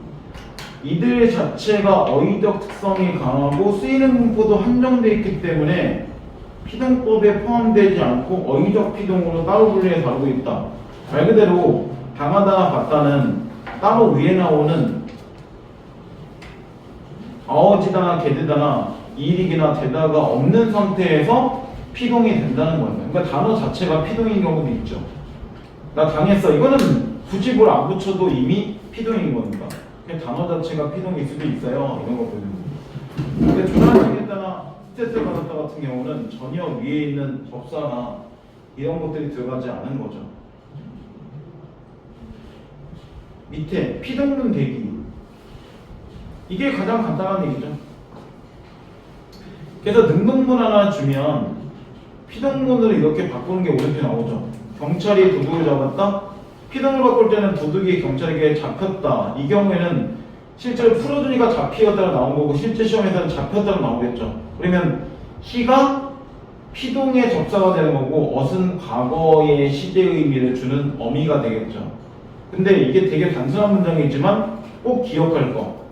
[SPEAKER 1] 이들 자체가 어휘적 특성이 강하고 쓰이는 문구도 한정되어 있기 때문에 피동법에 포함되지 않고 어휘적 피동으로 따로 분리해 다루고 있다. 말 그대로 당하다나 받다는 따로 위에 나오는 어지다나 게드다나 이익이나 되다가 없는 상태에서 피동이 된다는 거예요. 그러니까 단어 자체가 피동인 경우도 있죠. 나 당했어. 이거는 굳이 뭘 안 붙여도 이미 피동인 거니까. 그냥 단어 자체가 피동일 수도 있어요. 이런 거거든요. 근데 조난 당했다나 스트레스 받았다 같은 경우는 전혀 위에 있는 접사나 이런 것들이 들어가지 않은 거죠. 밑에 피동문 대기. 이게 가장 간단한 얘기죠. 그래서 능동문 하나 주면 피동문으로 이렇게 바꾸는 게 오른쪽에 나오죠. 경찰이 도둑을 잡았다. 피동을 바꿀 때는 도둑이 경찰에게 잡혔다. 이 경우에는 실제로 풀어주니까 잡히었다가 나온 거고 실제 시험에서는 잡혔다가 나오겠죠. 그러면 희가 피동의 접사가 되는 거고 엇은 과거의 시제 의미를 주는 어미가 되겠죠. 근데 이게 되게 단순한 문장이지만 꼭 기억할 거.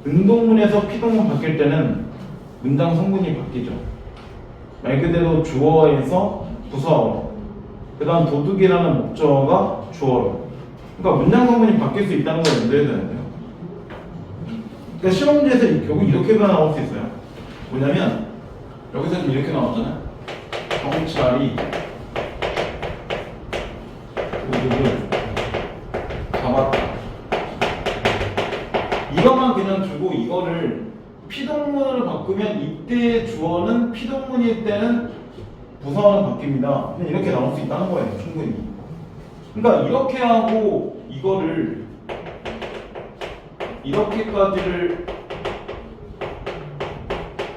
[SPEAKER 1] 능동문에서 피동문 바뀔 때는 문장 성분이 바뀌죠. 말 그대로 주어에서 부사어로. 그 다음 도둑이라는 목적어가 주어로. 그러니까 문장 성분이 바뀔 수 있다는 걸 염두에 둬야 돼요. 그러니까 시험 문제에서 결국 이렇게가 나올 수 있어요. 뭐냐면 여기서 좀 이렇게 나왔잖아요. 경찰이 도둑을 잡았다. 이것만 그냥 두고 이거를 피동문으로 바꾸면 이때 주어는 피동문일 때는 부사어는 바뀝니다. 그냥 이렇게 나올 수 있다는 거예요. 충분히. 그러니까 이렇게 하고 이거를 이렇게까지를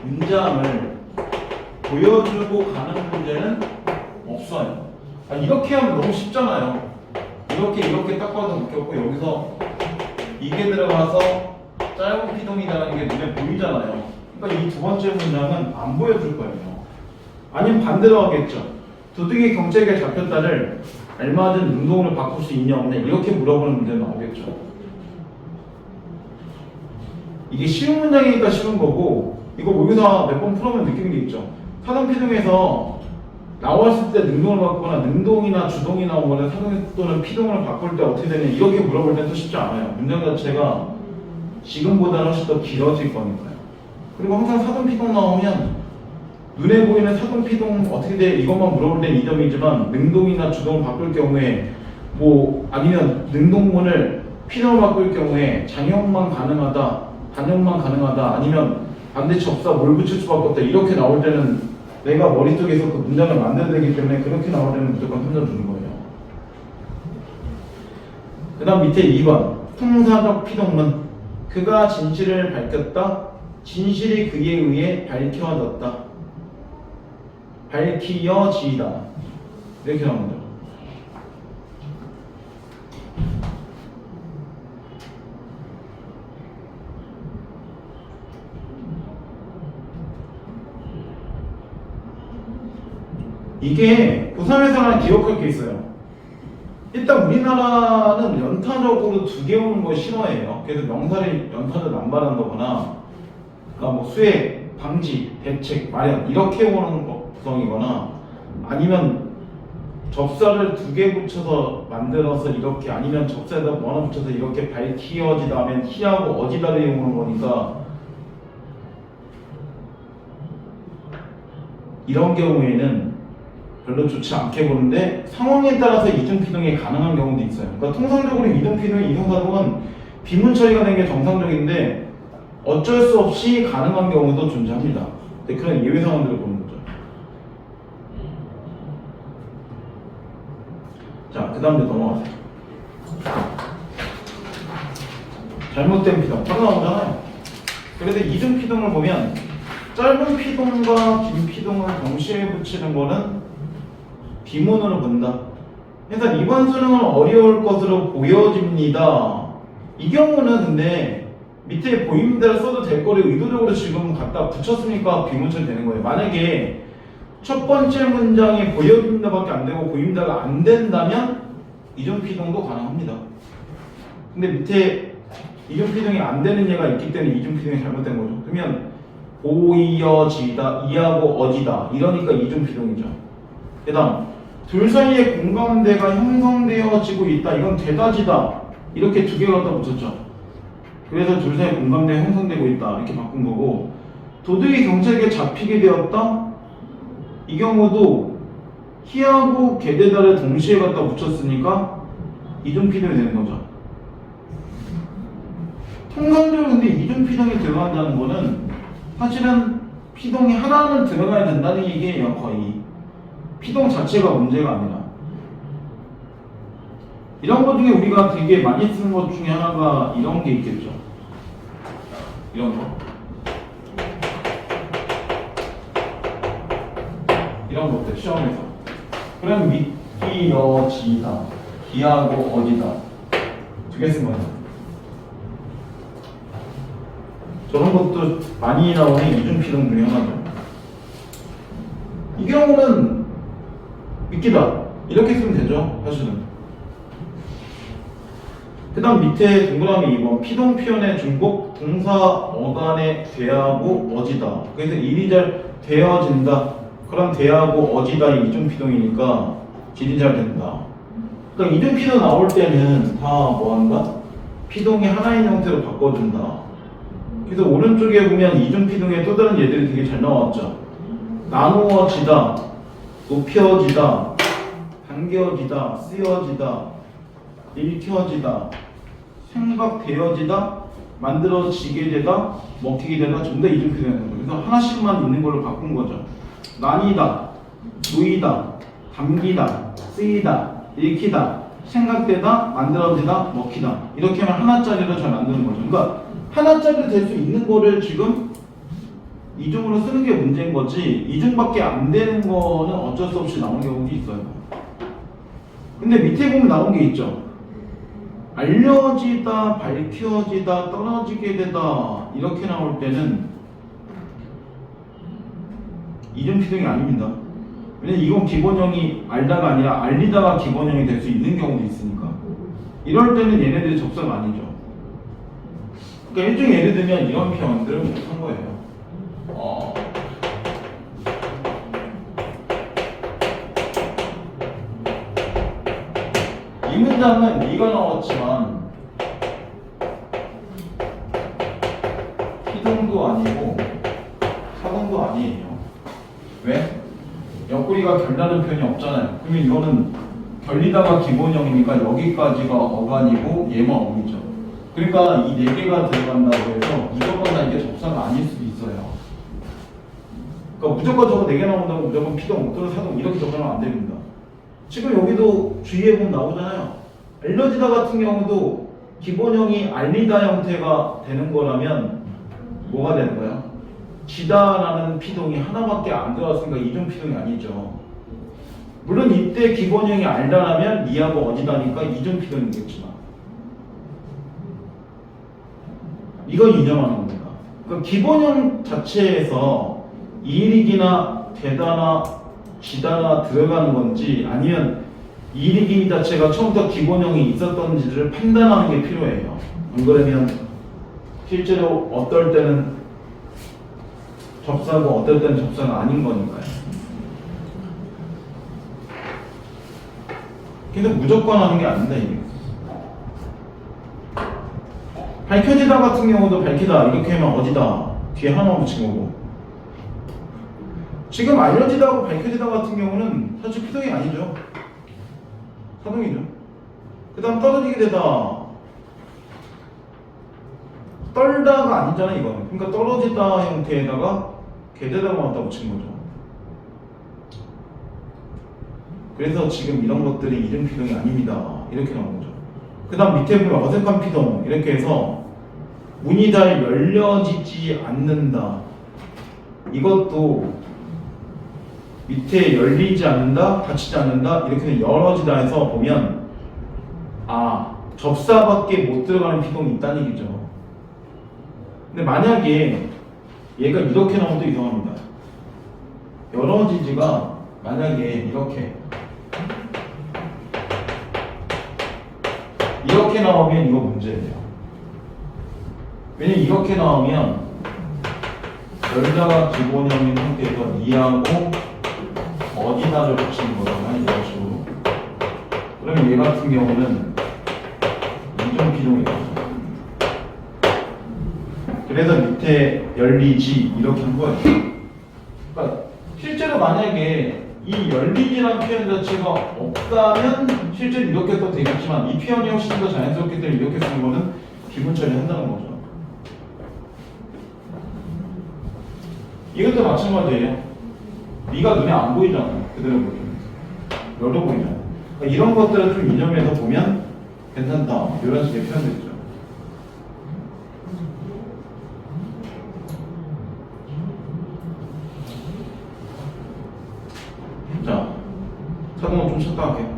[SPEAKER 1] 문장을 보여주고 가는 문제는 없어요. 이렇게 하면 너무 쉽잖아요. 이렇게 딱 봐도 느꼈고 여기서 이게 들어가서 짧은 피동이라는 게 눈에 보이잖아요. 그러니까 이 두 번째 문장은 안 보여줄 거예요. 아니면 반대로 하겠죠. 도둑이 경찰에게 잡혔다를 알맞은 능동으로 바꿀 수 있냐 없냐 이렇게 물어보는 문제는 나오겠죠. 이게 쉬운 문장이니까 쉬운 거고 이거 여기서 몇 번 풀어보면 느끼는 게 있죠. 사전피동에서 나왔을 때 능동을 바꾸거나 능동이나 주동이 나오거나 사전 또는 피동을 바꿀 때 어떻게 되냐 이렇게 물어볼 때도 쉽지 않아요. 문장 자체가 지금보다는 훨씬 더 길어질 거니까요. 그리고 항상 사전피동 나오면 눈에 보이는 사전피동 어떻게 돼 이것만 물어볼 땐 2점이지만 능동이나 주동을 바꿀 경우에 뭐 아니면 능동문을 피동을 바꿀 경우에 장형만 가능하다 단형만 가능하다 아니면 반드시 접사 뭘 붙일 수밖에 없다 이렇게 나올 때는 내가 머릿속에서 그 문장을 만들어야 되기 때문에 그렇게 나올 때는 무조건 3점 주는 거예요. 그 다음 밑에 2번 통사적 피동문 그가 진실을 밝혔다 진실이 그에 의해 밝혀졌다 밝히어지다 이렇게 나오는 거죠. 이게 고3에서 하나 기억할 게 있어요. 일단 우리나라는 연타적으로 두 개 오는 거 싫어해요. 그래서 명사를 연타적 남발한다거나 그러니까 뭐 수액, 방지, 대책, 마련 이렇게 오는 구성이거나 아니면 접사를 두 개 붙여서 만들어서 이렇게 아니면 접사에다 뭐 하나 붙여서 이렇게 밝히어지다 하면 희하고 어지다를 이용하는 거니까 이런 경우에는 별로 좋지 않게 보는데 상황에 따라서 이중피동이 가능한 경우도 있어요. 그러니까 통상적으로 이중피동이 이성사동은 비문 처리가 되는 게 정상적인데 어쩔 수 없이 가능한 경우도 존재합니다. 근데 그런 예외 상황들을 보는 거죠. 자, 그 다음에 넘어가세요. 잘못된 피동 바로 나오잖아요. 그래서 이중피동을 보면 짧은 피동과 긴 피동을 동시에 붙이는 거는 비문으로 본다. 그래서 이번 수능은 어려울 것으로 보여집니다. 이 경우는 근데 밑에 보입니다를 써도 될 거를 의도적으로 지금 갖다 붙였으니까 비문처럼 되는 거예요. 만약에 첫 번째 문장에 보여집니다밖에 안 되고 보입니다가 안 된다면 이중피동도 가능합니다. 근데 밑에 이중피동이 안 되는 예가 있기 때문에 이중피동이 잘못된 거죠. 그러면 보이어지다, 이하고 어지다 이러니까 이중피동이죠. 그 다음 둘 사이에 공감대가 형성되어지고 있다. 이건 대다지다. 이렇게 두 개 갖다 붙였죠. 그래서 둘 사이에 공감대가 형성되고 있다. 이렇게 바꾼 거고 도둑이 경찰에게 잡히게 되었다. 이 경우도 희하고 게데다를 동시에 갖다 붙였으니까 이중피동이 되는 거죠. 통상적으로 근데 이중피동이 들어간다는 거는 사실은 피동이 하나는 들어가야 된다는 얘기예요. 거의 피동 자체가 문제가 아니라 이런 것 중에 우리가 되게 많이 쓰는 것 중에 하나가 이런 게 있겠죠. 이런 이런 것들 시험에서. 그럼 미끼어지다, 기하고 어디다 두 개 쓴 거예요. 저런 것도 많이 나오는 이중피동 중에 하나죠. 이 경우는 미끼다 이렇게 쓰면 되죠, 사실은. 그 다음 밑에 동그라미 2번 피동 표현의 중복 동사 어간에 대하고 어지다. 그래서 일이 잘 되어진다. 그럼 대하고 어지다 이중피동이니까 질이 잘 된다. 그러니까 이중피동 나올 때는 다 뭐한다? 피동이 하나인 형태로 바꿔준다. 그래서 오른쪽에 보면 이중피동의 또 다른 예들이 되게 잘 나왔죠. 나누어지다, 높여지다, 당겨지다, 쓰여지다, 읽혀지다, 생각되어지다, 만들어지게 되다, 먹히게 되다, 전부 다 이중피동이 되는 거예요. 그래서 하나씩만 있는 걸로 바꾼 거죠. 나뉘다, 누이다, 담기다, 쓰이다, 읽히다, 생각되다, 만들어지다, 먹히다. 이렇게 하면 하나짜리로 잘 만드는 거죠. 그러니까 하나짜리로 될 수 있는 거를 지금 이중으로 쓰는 게 문제인 거지, 이중밖에 안 되는 거는 어쩔 수 없이 나온 경우도 있어요. 근데 밑에 보면 나온 게 있죠. 알려지다, 밝혀지다, 떨어지게 되다 이렇게 나올 때는 이중피동이 아닙니다. 왜냐면 이건 기본형이 알다가 아니라 알리다가 기본형이 될 수 있는 경우도 있으니까. 이럴 때는 얘네들이 접속 아니죠. 그러니까 일종의 예를 들면 이런 표현들을 한 거예요. 이 문장은 이가 나왔지만 피동도 아니고 사동도 아니에요. 왜? 옆구리가 결나는 표현이 없잖아요. 그러면 이거는 결리다가 기본형이니까 여기까지가 어간이고 얘만 어이죠. 그러니까 이 네 개가 들어간다고 해서 무조건 다 이게 접사가 아닐 수도 있어요. 그러니까 무조건 저거 네 개 나온다고 무조건 피동 또는 사동 이렇게 접근하면 안 됩니다. 지금 여기도 주의해 보면 나오잖아요. 알려지다 같은 경우도 기본형이 알리다 형태가 되는 거라면 뭐가 되는 거예요? 지다라는 피동이 하나밖에 안 들어갔으니까 이중피동이 아니죠. 물론 이때 기본형이 알다라면 리하고 어지다니까 이중피동이겠지만 이건 인정하는 겁니다. 그러니까 기본형 자체에서 이익이나 되다나 지다나 들어가는 건지 아니면 이익인 자체가 처음부터 기본형이 있었던지를 판단하는 게 필요해요. 안 그러면 실제로 어떨 때는 접사고 어떨 때는 접사가 아닌 거니까요. 근데 무조건 하는 게 아닌다 이게. 밝혀지다 같은 경우도 밝히다 이렇게 하면 어디다 뒤에 하나 붙인 거고, 지금 알려지다하고 밝혀지다 같은 경우는 사실 피동이 아니죠. 사동이죠. 그 다음 떨어지게 되다, 떨다가 아니잖아 이거는. 그러니까 떨어지다 형태에다가 게되다가 왔다 붙인 거죠. 그래서 지금 이런 것들이 이중피동이 아닙니다 이렇게 나온 거죠. 그 다음 밑에 보면 어색한 피동 이렇게 해서 문이 잘 열려지지 않는다, 이것도 밑에 열리지 않는다, 닫히지 않는다 이렇게 열어지다 해서 보면 접사밖에 못 들어가는 피동이 있다는 얘기죠. 근데 만약에 얘가 이렇게 나오면 또 이상합니다. 열어지지가 만약에 이렇게 나오면 이거 문제예요. 왜냐면 이렇게 나오면 열다가 기본형인 상태에서 이하고 어디다를 붙이는 거잖아요. 이런 식으로. 그러면 얘 같은 경우는 이중피동이에요. 그래서 밑에 열리지 이렇게 한 거예요. 그러니까 실제로 만약에 이 열리지라는 표현 자체가 없다면 실제로 이렇게 또 되겠지만 이 표현이 훨씬 더 자연스럽기 때문에 이렇게 쓰는 거는 기본 처리한다는 거죠. 이것도 마찬가지예요. 네가 눈에 안 보이잖아요. 그대로 보이면 열어 보이잖아요. 그러니까 이런 것들을 좀 이념해서 보면 괜찮다 이런 식의 표현들이죠. 좀 쳤다 할게요.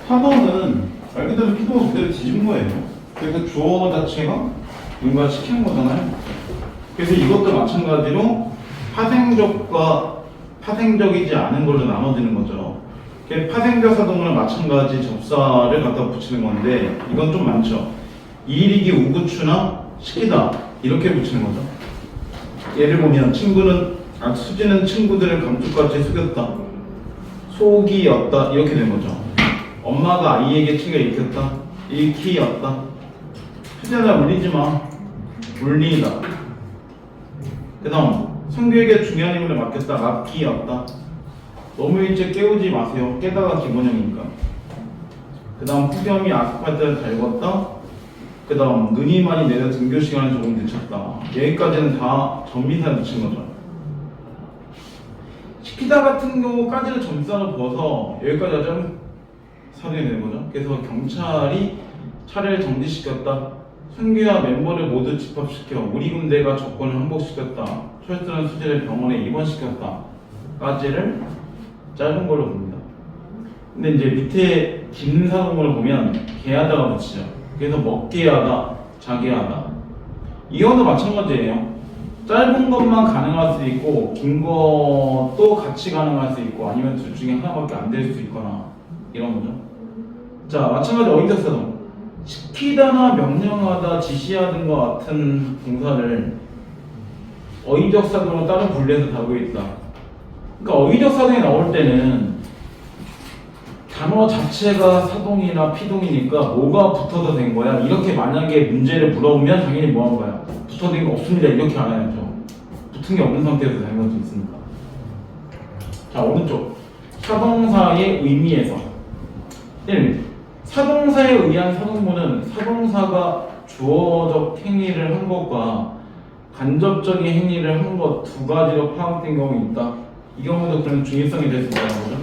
[SPEAKER 1] 사번은 말 그대로 피동을 그대로 뒤진 거예요. 그래서 주어 자체가 뭔가 시키는 거잖아요. 그래서 이것도 마찬가지로 파생적과 파생적이지 않은 걸로 나눠지는 거죠. 파생적 사동은 마찬가지 접사를 갖다 붙이는 건데 이건 좀 많죠. 이일이기 우구추나 시키다 이렇게 붙이는 거죠. 예를 보면 수지는 친구들을 감쪽같이 속였다. 속이었다 이렇게 된 거죠. 엄마가 아이에게 책을 읽혔다. 읽히였다. 수지야 울리지 마. 울리다. 그 다음 성규에게 중요한 임무를 맡겼다. 맡기였다. 너무 일찍 깨우지 마세요. 깨다가 기본형이니까. 그 다음 후렴이 아스팔트를 밟았다. 그 다음 눈이 많이 내려 등교 시간이 조금 늦췄다. 여기까지는 다 전미사를 붙인 거죠. 시키다 같은 경우까지는 전미사를 벗어 여기까지 하자면 사동이 되는 거죠. 그래서 경찰이 차를 정지시켰다. 승규와 멤버를 모두 집합시켜 우리 군대가 적군을 항복시켰다. 철수는 수지를 병원에 입원시켰다. 까지를 짧은 걸로 봅니다. 근데 이제 밑에 긴 사동을 보면 개하다가 붙이죠. 그래서 먹게 하다, 자게 하다. 이거도 마찬가지예요. 짧은 것만 가능할 수 있고 긴 것도 같이 가능할 수 있고 아니면 둘 중에 하나밖에 안 될 수 있거나 이런 거죠. 자, 마찬가지 어휘적 사동. 시키다나 명령하다, 지시하는 것 같은 동사를 어휘적 사동으로 따로 분리해서 다루고 있다. 그러니까 어휘적 사동이 나올 때는 단어 자체가 사동이나 피동이니까 뭐가 붙어서 된 거야? 이렇게 만약에 문제를 물어보면 당연히 뭐 한 거야? 붙어서 된 거 없습니다. 이렇게 알아야죠. 붙은 게 없는 상태에서 잘못할 수 있으니까. 자, 오른쪽. 사동사의 의미에서 1. 사동사에 의한 사동문은 사동사가 주어적 행위를 한 것과 간접적인 행위를 한 것 두 가지로 파악된 경우가 있다. 이 경우도 그런 중의성이 될 수 있다는 거죠.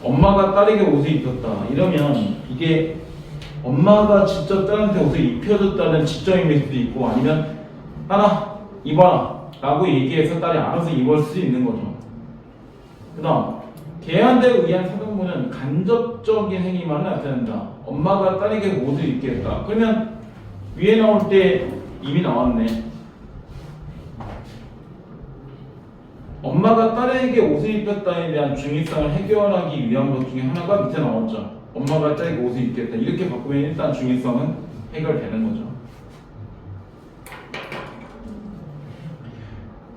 [SPEAKER 1] 엄마가 딸에게 옷을 입혔다. 이러면 이게 엄마가 직접 딸한테 옷을 입혀줬다는 직접 의미일 수도 있고 아니면 하나 입어라 라고 얘기해서 딸이 알아서 입을 수 있는 거죠. 그 다음 걔한테 의한 사동문은 간접적인 행위만 나타낸다. 엄마가 딸에게 옷을 입게 했다. 그러면 위에 나올 때 이미 나왔네. 엄마가 딸에게 옷을 입혔다에 대한 중의성을 해결하기 위한 것 중에 하나가 밑에 나왔죠. 엄마가 딸에게 옷을 입게 했다. 이렇게 바꾸면 일단 중의성은 해결되는 거죠.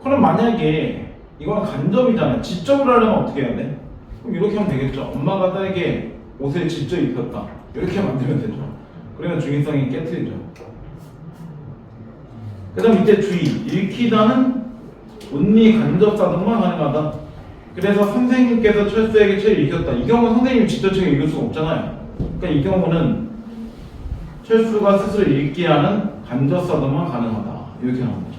[SPEAKER 1] 그럼 만약에 이건 간접이잖아요. 직접으로 하려면 어떻게 해야 돼? 그럼 이렇게 하면 되겠죠. 엄마가 딸에게 옷을 직접 입혔다. 이렇게 만들면 되죠. 그러면 중의성이 깨트리죠. 그 다음 밑에 주의. 읽히다는 온리 간접사동만 가능하다. 그래서 선생님께서 철수에게 책을 읽혔다. 이 경우는 선생님이 직접 책을 읽을 수가 없잖아요. 그러니까 이 경우는 철수가 스스로 읽게 하는 간접사동만 가능하다. 이렇게 나온 거죠.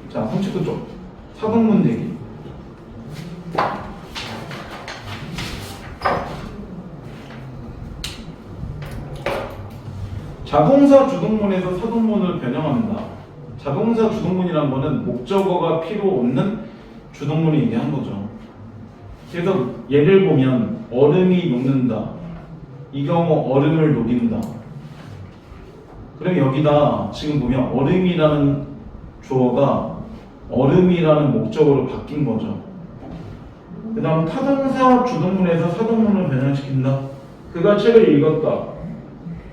[SPEAKER 1] 자, 39쪽. 사동문 대기. 자동사 주동문에서 사동문을 변형합니다. 자동사 주동문이란 거는 목적어가 필요 없는 주동문을 얘기한 거죠. 그래서 예를 보면 얼음이 녹는다. 이 경우 얼음을 녹인다. 그럼 여기다 지금 보면 얼음이라는 주어가 얼음이라는 목적어로 바뀐 거죠. 그 다음 타동사 주동문에서 사동문을 변형시킨다. 그가 책을 읽었다.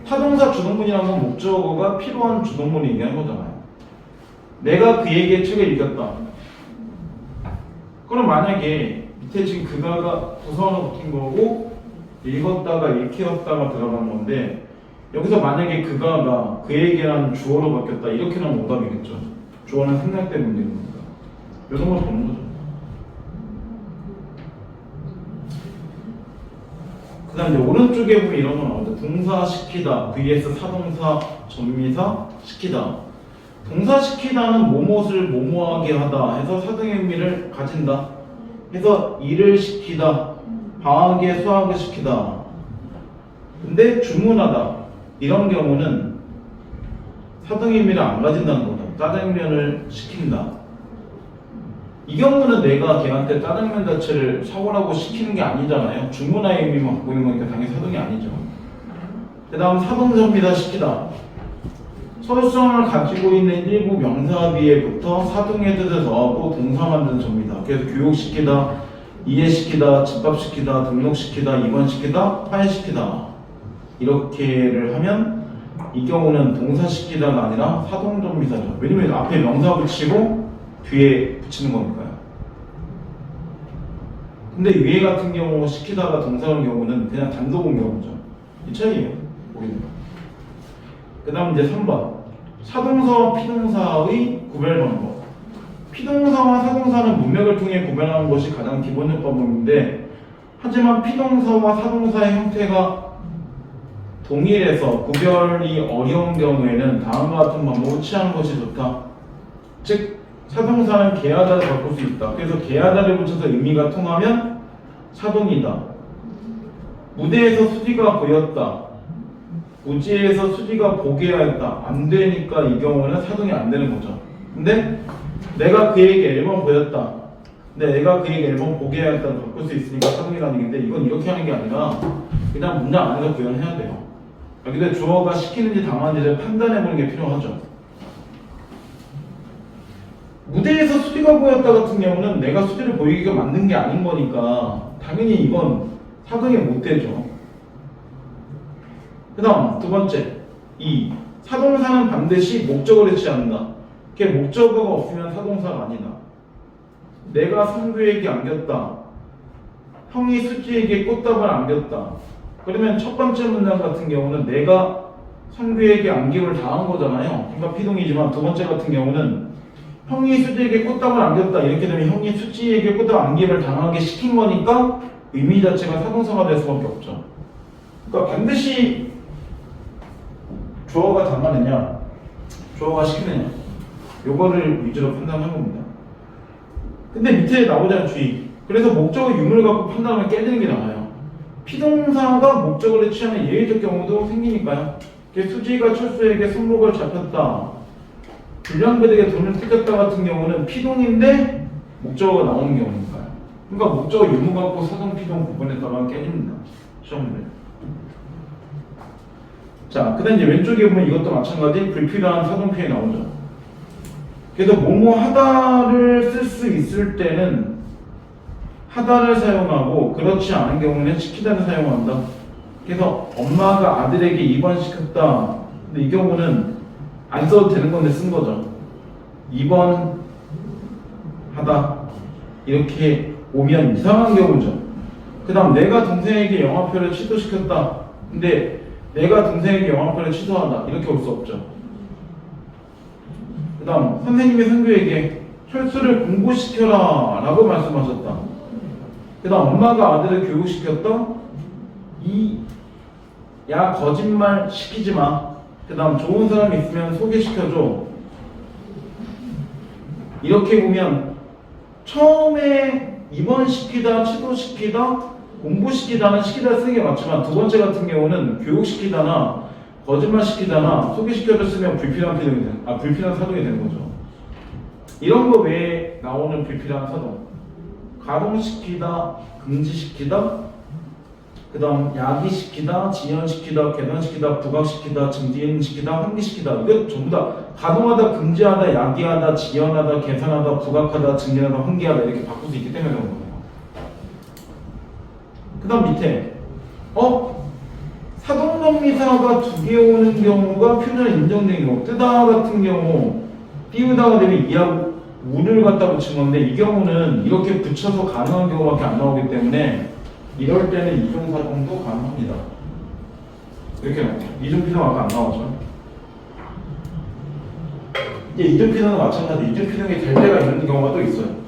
[SPEAKER 1] 타동사 주동문이라는 건 목적어가 필요한 주동문을 얘기하는 거잖아요. 내가 그에게 책을 읽었다. 그럼 만약에 밑에 지금 그가가 부사어가 붙인 거고 읽었다가 읽히었다가 들어간 건데 여기서 만약에 그가가 그에게라는 주어로 바뀌었다. 이렇게 나오면 오답이겠죠. 주어는 생략 때문에 문제인 거니까. 이런 걸 보는 거죠. 그 다음 이제 오른쪽에 보면 이런 거 나오죠. 동사 시키다 vs 사동사 전미사 시키다. 동사 시키다는 뭐뭇을 뭐뭐하게 하다 해서 사동의 의미를 가진다. 해서 일을 시키다 방학에 수학을 시키다. 근데 주문하다. 이런 경우는 사등 의미를 안 가진다는 거다. 짜장면을 시킨다. 이 경우는 내가 걔한테 짜장면 자체를 사오라고 시키는 게 아니잖아요. 주문의 의미만 갖고 있는 거니까 당연히 사등이 아니죠. 그 다음 사등접니다. 시키다. 서술성을 가지고 있는 일부 명사비에부터 사등의 뜻에서 또 동사 만드는 접니다. 그래서 교육시키다, 이해시키다, 집합시키다, 등록시키다, 입원시키다, 파해시키다. 이렇게를 하면 이 경우는 동사시키다가 아니라 사동접미사죠. 왜냐면 앞에 명사 붙이고 뒤에 붙이는 거니까요. 근데 위에 같은 경우 시키다가 동사인 경우는 그냥 단독인 경우죠. 이 차이예요. 보이는 거. 그 다음 이제 3번. 사동사와 피동사의 구별 방법. 피동사와 사동사는 문맥을 통해 구별하는 것이 가장 기본적 방법인데, 하지만 피동사와 사동사의 형태가 동일해서 구별이 어려운 경우에는 다음과 같은 방법을 취하는 것이 좋다. 즉, 사동사는 개하다를 바꿀 수 있다. 그래서 개하다를 붙여서 의미가 통하면 사동이다. 무대에서 수지가 보였다. 무지에서 수지가 보게 하였다. 안 되니까 이 경우는 사동이 안 되는 거죠. 근데 내가 그에게 앨범 보였다. 근데 내가 그에게 앨범 보게 하였다를 바꿀 수 있으니까 사동이라는 얘기인데, 이건 이렇게 하는 게 아니라 그냥 문장 안에서 구현해야 돼요. 근데 주어가 시키는지 당하는지를 판단해보는 게 필요하죠. 무대에서 수지가 보였다 같은 경우는 내가 수지를 보이기가 만든 게 아닌 거니까 당연히 이건 사동이 못 되죠. 그 다음 두 번째, 이 사동사는 반드시 목적어를 취한다. 그게 목적어가 없으면 사동사가 아니다. 내가 성규에게 안겼다. 형이 수지에게 꽃다발 안겼다. 그러면 첫 번째 문장 같은 경우는 내가 성규에게 안김을 당한 거잖아요. 그러니까 피동이지만 두 번째 같은 경우는 형이 수지에게 꽃다발 안겼다. 이렇게 되면 형이 수지에게 꽃다발 안김을 당하게 시킨 거니까 의미 자체가 사동사가 될 수밖에 없죠. 그러니까 반드시 주어가 당하느냐, 주어가 시키느냐, 요거를 위주로 판단하는 겁니다. 근데 밑에 나오자는 주의. 그래서 목적어 유무를 갖고 판단하면 깨지는 게 나와요. 피동사가 목적어를 취하는 예외적 경우도 생기니까요. 수지가 철수에게 손목을 잡혔다. 불량배들에게 돈을 뜯겼다 같은 경우는 피동인데 목적어가 나오는 경우니까요. 그러니까 목적어 유무 갖고 사동, 피동 구분했다가 깨집니다. 시험문제. 자, 그 다음 이제 왼쪽에 보면 이것도 마찬가지 불필요한 사동 표현이 나오죠. 그래서 뭐뭐 하다를 쓸 수 있을 때는 하다를 사용하고 그렇지 않은 경우는 시키다를 사용한다. 그래서 엄마가 아들에게 입원시켰다. 근데 이 경우는 안 써도 되는 건데 쓴 거죠. 입원하다 이렇게 오면 이상한 경우죠. 그 다음 내가 동생에게 영화표를 취소시켰다. 근데 내가 동생에게 영화표를 취소하다 이렇게 올 수 없죠. 그 다음 선생님이 성규에게 철수를 공부시켜라 라고 말씀하셨다. 그 다음 엄마가 아들을 교육시켰다. 야 거짓말 시키지 마. 그 다음 좋은 사람 있으면 소개시켜줘. 이렇게 보면 처음에 입원시키다, 취소시키다, 공부시키다는 시키다 쓰는 게 맞지만 두 번째 같은 경우는 교육시키다나 거짓말시키다나 소개시켜줬으면 불필요한 사동이 되는 거죠. 이런 거 외에 나오는 불필요한 사동, 가동시키다, 금지시키다, 그 다음 야기시키다, 지연시키다, 개선시키다, 부각시키다, 증진시키다, 환기시키다. 이거 전부 다 가동하다, 금지하다, 야기하다, 지연하다, 개선하다, 부각하다, 증진하다, 환기하다 이렇게 바꿀 수 있기 때문에 그런 거예요. 그 다음 밑에 사동정미사가 두 개 오는 경우가 표준어 인정된 경우, 뜨다 같은 경우 띄우다가 되면 이하고 우를 갖다 붙인 건데 이 경우는 이렇게 붙여서 가능한 경우밖에 안 나오기 때문에 이럴 때는 이중사동도 가능합니다. 이렇게 나와요. 이중피동 아까 안 나왔죠. 이제 이중피동은 마찬가지. 이중피동이 될 때가 있는 경우가 또 있어요.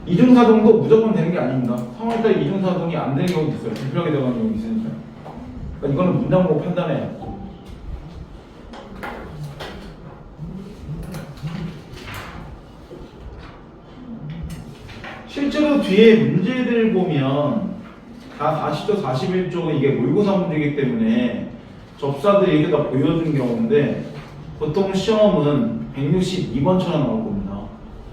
[SPEAKER 1] 이중사동도 무조건 되는 게 아닙니다. 상황에 따라 이중사동이 안 되는 경우도 있어요. 불필요하게 들어가는 경우도 있으니까. 그러니까 이거는 문장으로 판단해야 돼요. 실제로 뒤에 문제들 보면 다 40조, 41조 이게 모의고사 문제이기 때문에 접사들이 이렇게 다 보여준 경우인데 보통 시험은 162번처럼 나올 겁니다.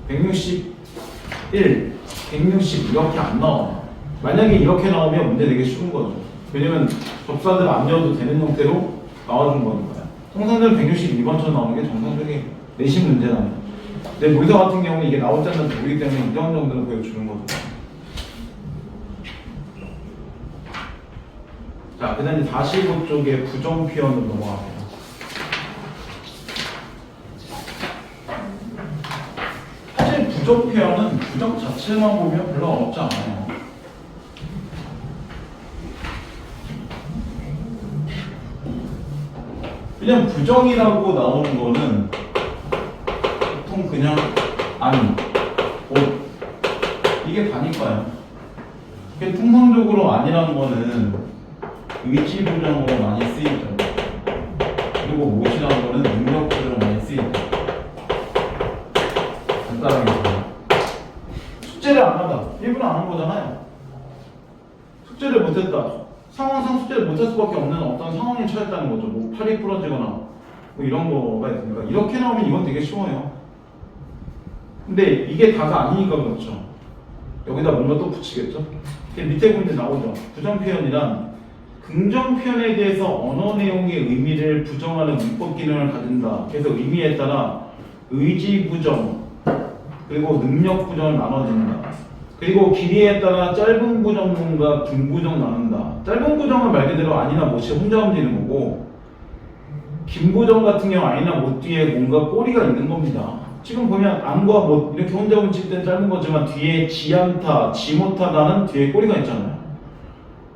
[SPEAKER 1] 161, 160 이렇게 안 나와요. 만약에 이렇게 나오면 문제 되게 쉬운 거죠. 왜냐면 접사들 안 넣어도 되는 형태로 나와준 거니까요. 통상적으로 162번처럼 나오는 게 정상적인 내신 문제나요. 근데 모의사 같은 경우는 이게 나올지 안 나올지 모르기 때문에 이런 정도는 보여주는 거죠. 자, 그 다음에 45쪽에 부정 표현으로 넘어갑니다. 사실 부정 표현은 부정 자체만 보면 별로 어렵지 않아요. 그냥 부정이라고 나오는 거는 보통 그냥 아니, 이게 다니까요. 이게 통상적으로 아니라는 거는 의지 부정으로 많이 쓰이죠. 그리고 못이라는 거는 능력 부정으로 많이 쓰이죠. 간단하게 보면 숙제를 안 하다, 일부러 안 한 거잖아요. 숙제를 못했다. 상황상 숙제를 못할 수밖에 없는 어떤 상황에 처했다는 거죠. 뭐 팔이 부러지거나 뭐 이런 거가 있으니까 이렇게 나오면 이건 되게 쉬워요. 근데 이게 다가 아니니까 그렇죠. 여기다 뭔가 또 붙이겠죠. 밑에 보면 나오죠. 부정 표현이란 긍정 표현에 대해서 언어 내용의 의미를 부정하는 문법 기능을 가진다. 그래서 의미에 따라 의지 부정 그리고 능력 부정을 나눠진다. 그리고 길이에 따라 짧은 부정문과 긴 부정 나눈다. 짧은 부정은 말 그대로 아니나 못이 혼자 움직이는 거고, 긴 부정 같은 경우 아니나 못 뒤에 뭔가 꼬리가 있는 겁니다. 지금 보면 안과 못 이렇게 혼자 움직일 때는 짧은 거지만 뒤에 지 않다, 지 못하다는 뒤에 꼬리가 있잖아요.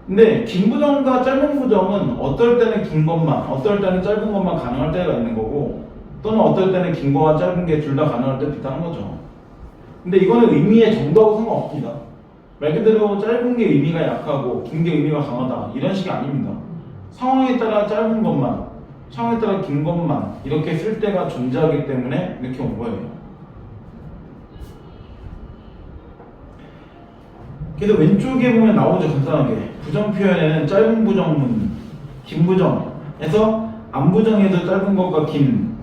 [SPEAKER 1] 근데 긴 부정과 짧은 부정은 어떨 때는 긴 것만, 어떨 때는 짧은 것만 가능할 때가 있는 거고, 또는 어떨 때는 긴 거와 짧은 게 둘 다 가능할 때도 있다는 거죠. 근데 이거는 의미의 정도하고 상관없습니다. 말 그대로 짧은 게 의미가 약하고 긴 게 의미가 강하다 이런 식이 아닙니다. 상황에 따라 짧은 것만, 상황에 따라 긴 것만 이렇게 쓸 때가 존재하기 때문에 이렇게 온 거예요. 그래서 왼쪽에 보면 나오죠. 간단하게 부정 표현에는 짧은 부정문, 긴 부정에서 안 부정에도 짧은 것과 긴,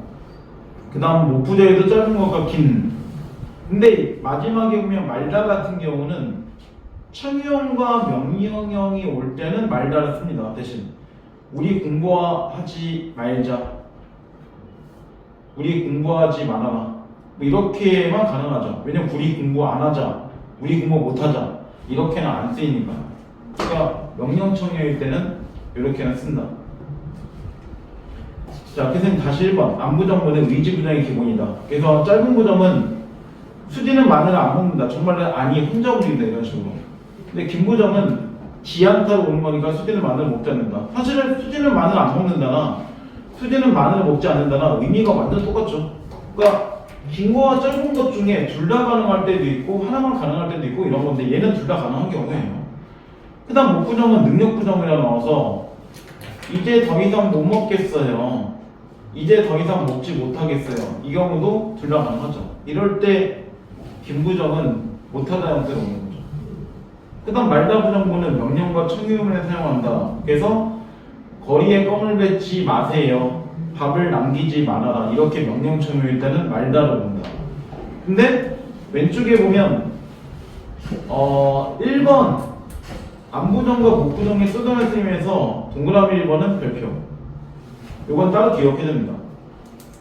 [SPEAKER 1] 그 다음 못 부정에도 짧은 것과 긴. 근데 마지막에 보면 말다 같은 경우는 청유형과 명령형이 올 때는 말다를 씁니다. 대신 우리 공부하지 말자, 우리 공부하지 말아라, 뭐 이렇게만 가능하죠. 왜냐면 우리 공부 안 하자, 우리 공부 못 하자 이렇게는 안 쓰이니까. 그러니까 명령 청유일 때는 이렇게는 쓴다. 자, 그래서 다시 1번 안부정문은 의지부정이 기본이다. 그래서 짧은 부정은 수지는 마늘을 안 먹는다. 정말로 아니 혼자 움직인다 이런 식으로. 근데 긴 부정은 지안타로 오는 거니까 수지는 마늘을 먹지 않는다. 사실은 수지는 마늘 안 먹는다나 수지는 마늘을 먹지 않는다나 의미가 완전 똑같죠. 그러니까 긴 거와 짧은 것 중에 둘 다 가능할 때도 있고 하나만 가능할 때도 있고 이런 건데 얘는 둘 다 가능한 경우예요. 그 다음 못 부정은 능력 부정이라 나와서 이제 더 이상 못 먹겠어요, 이제 더 이상 먹지 못하겠어요. 이 경우도 둘 다 가능하죠. 이럴 때 긴 부정은 못하다 형태로 오는 거죠. 그 다음 말다 부정문은 명령과 청유문에 사용한다. 그래서 거리에 껌을 뱉지 마세요, 밥을 남기지 말아라 이렇게 명령 청유일 때는 말다로 온다. 근데 왼쪽에 보면 1번 안부정과 못부정의 쓰던 쓰임에서 동그라미 1번은 별표, 이건 따로 기억해야 됩니다.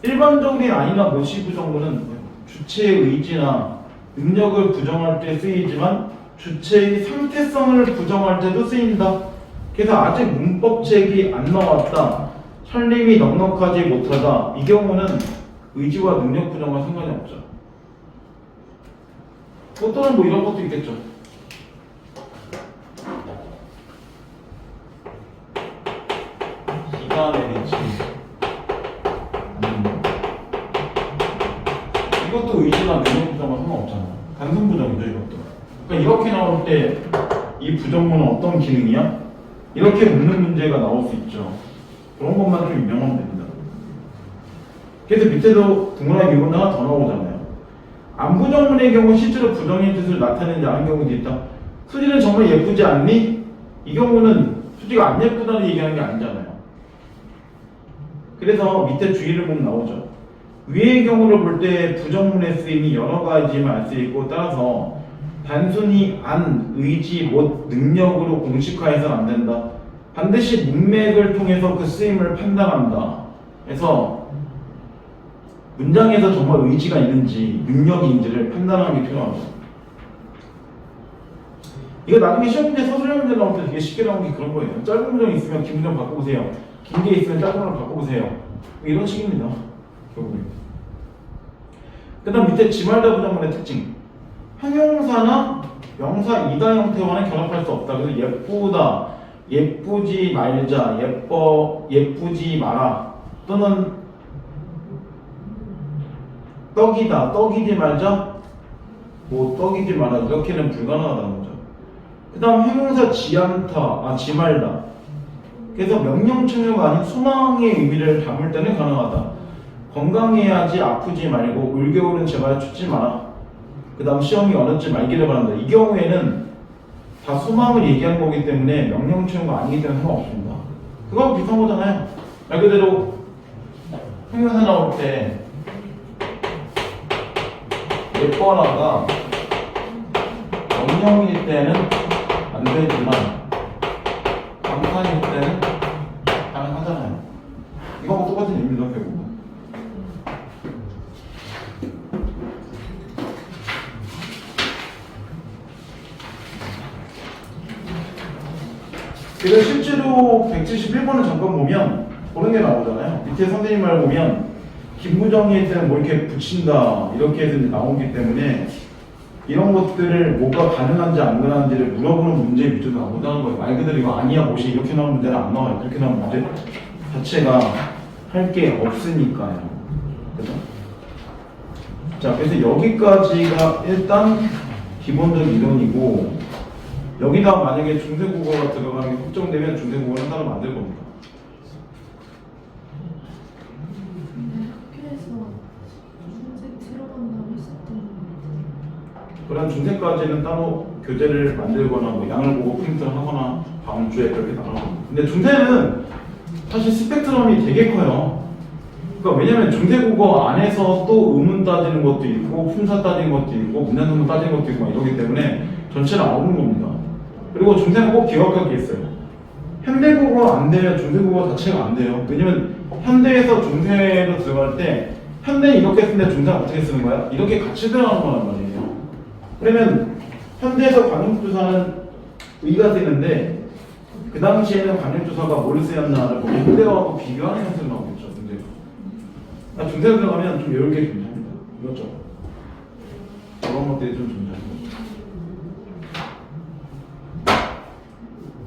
[SPEAKER 1] 일반적인 아니나 못이 부정문은 주체의 의지나 능력을 부정할 때 쓰이지만 주체의 상태성을 부정할 때도 쓰인다. 그래서 아직 문법책이 안 나왔다, 설림이 넉넉하지 못하다, 이 경우는 의지와 능력 부정과 상관이 없죠. 또는 뭐 이런 것도 있겠죠. 비가 내리지, 이것도 의지나 능력 부정과 상관없잖아요. 단순 부정이죠 이것도. 그러니까 이렇게 나올 때 이 부정문은 어떤 기능이야? 이렇게 묻는 문제가 나올 수 있죠. 그런 것만 좀 인정하면 됩니다. 그래서 밑에도 동그라미 미분 하나 더 나오잖아요. 안부정문의 경우 실제로 부정의 뜻을 나타내지 않은 경우도 있다. 수지는 정말 예쁘지 않니? 이 경우는 수지가 안 예쁘다는 얘기하는 게 아니잖아요. 그래서 밑에 주의를 보면 나오죠. 위의 경우를 볼 때 부정문의 쓰임이 여러 가지만 알 수 있고, 따라서 단순히 안, 의지, 못, 능력으로 공식화해서는 안 된다. 반드시 문맥을 통해서 그 쓰임을 판단한다. 그래서 문장에서 정말 의지가 있는지 능력이 있는지를 판단하는 게 필요하죠. 이거 나중에 시험 문제 서술형 문제 나올 때 되게 쉽게 나오는 게 그런 거예요. 짧은 문장 있으면 긴 문장 바꿔보세요. 긴 게 있으면 짧은 문장 바꿔보세요. 이런 식입니다. 결국에. 그 다음 밑에 지말다 부정문의 특징. 형용사나 명사 이다 형태와는 결합할 수 없다. 그래서 예쁘다, 예쁘지 말자, 예쁘지 마라, 또는 떡이다, 떡이지 말자, 뭐 떡이지 마라, 이렇게는 불가능하다는 거죠. 그 다음 형용사 지않다, 지말다. 그래서 명령충효가 아닌 소망의 의미를 담을 때는 가능하다. 건강해야지 아프지 말고 올겨울은 제발 춥지 마라. 그 다음 시험이 어렵지 말기를 바란다. 이 경우에는 다 소망을 얘기한 거기 때문에 명령충효가 아니기 때문에 상관없습니다. 그거하고 비슷한 거잖아요. 말 그대로 형용사 나올 때 예뻐라가 명령일 때는 안 되지만 감탄일 때는 가능하잖아요. 이거하고 똑같은 의미입니다. 결국. 그래서 실제로 171번을 잠깐 보면 그런 게 나오잖아요. 밑에 선생님 말 보면 김부정일 때는 뭐 이렇게 붙인다 이렇게 해서 나오기 때문에 이런 것들을 뭐가 가능한지 안 가능한지를 물어보는 문제 밑으로 나온다는 거예요. 말 그대로 이거 아니야 뭐시 이렇게 나오는 문제는 안 나와요. 이렇게 나오는 문제 자체가 할 게 없으니까요. 그죠? 자, 그래서 여기까지가 일단 기본적 이론이고, 여기다 만약에 중세국어가 들어가는 게 확정되면 중세국어는 따로 만들 겁니다.
[SPEAKER 2] 학교에서 중세 들어간다고 했었던
[SPEAKER 1] 그런 중세까지는 따로 교재를 만들거나 뭐 양을 보고 프린트를 하거나 다음 주에 그렇게 나가고. 근데 중세는 사실 스펙트럼이 되게 커요. 그러니까 왜냐면 중세국어 안에서 또 의문 따지는 것도 있고 품사 따지는 것도 있고 문장성문 따지는 것도 있고 이러기 때문에 전체를 아우는 겁니다. 그리고 중세는 꼭 기억할 게 있어요. 현대국어 안 되면 중세국어 자체가 안 돼요. 왜냐면 현대에서 중세로 들어갈 때 현대는 이렇게 쓰는데 중세는 어떻게 쓰는 거야? 이렇게 같이 들어가는 거란 말이에요. 그러면 현대에서 관용조사는 의가 쓰이는데 그 당시에는 관용조사가 뭘 쓰였나를 보면 현대하고 비교하는 형태로 나오겠죠. 중세가. 중세로 들어가면 좀 이런 게 존재합니다. 이것죠. 그런 것들이 좀 존재합니다.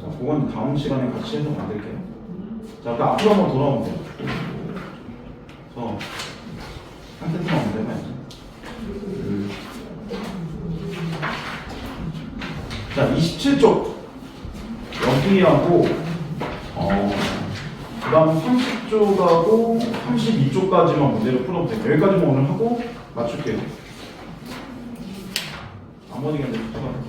[SPEAKER 1] 자, 그건 다음 시간에 같이 해서 만들게요. 자, 그 앞으로 한번 돌아오면 돼요. 그래서 한 세트만 오면 되나요? 자, 27쪽 여기하고 그 다음 30쪽하고 32쪽까지만 문제를 풀어도 돼요. 여기까지만 오늘 하고 맞출게요. 나머지가 이제 붙어가는 거.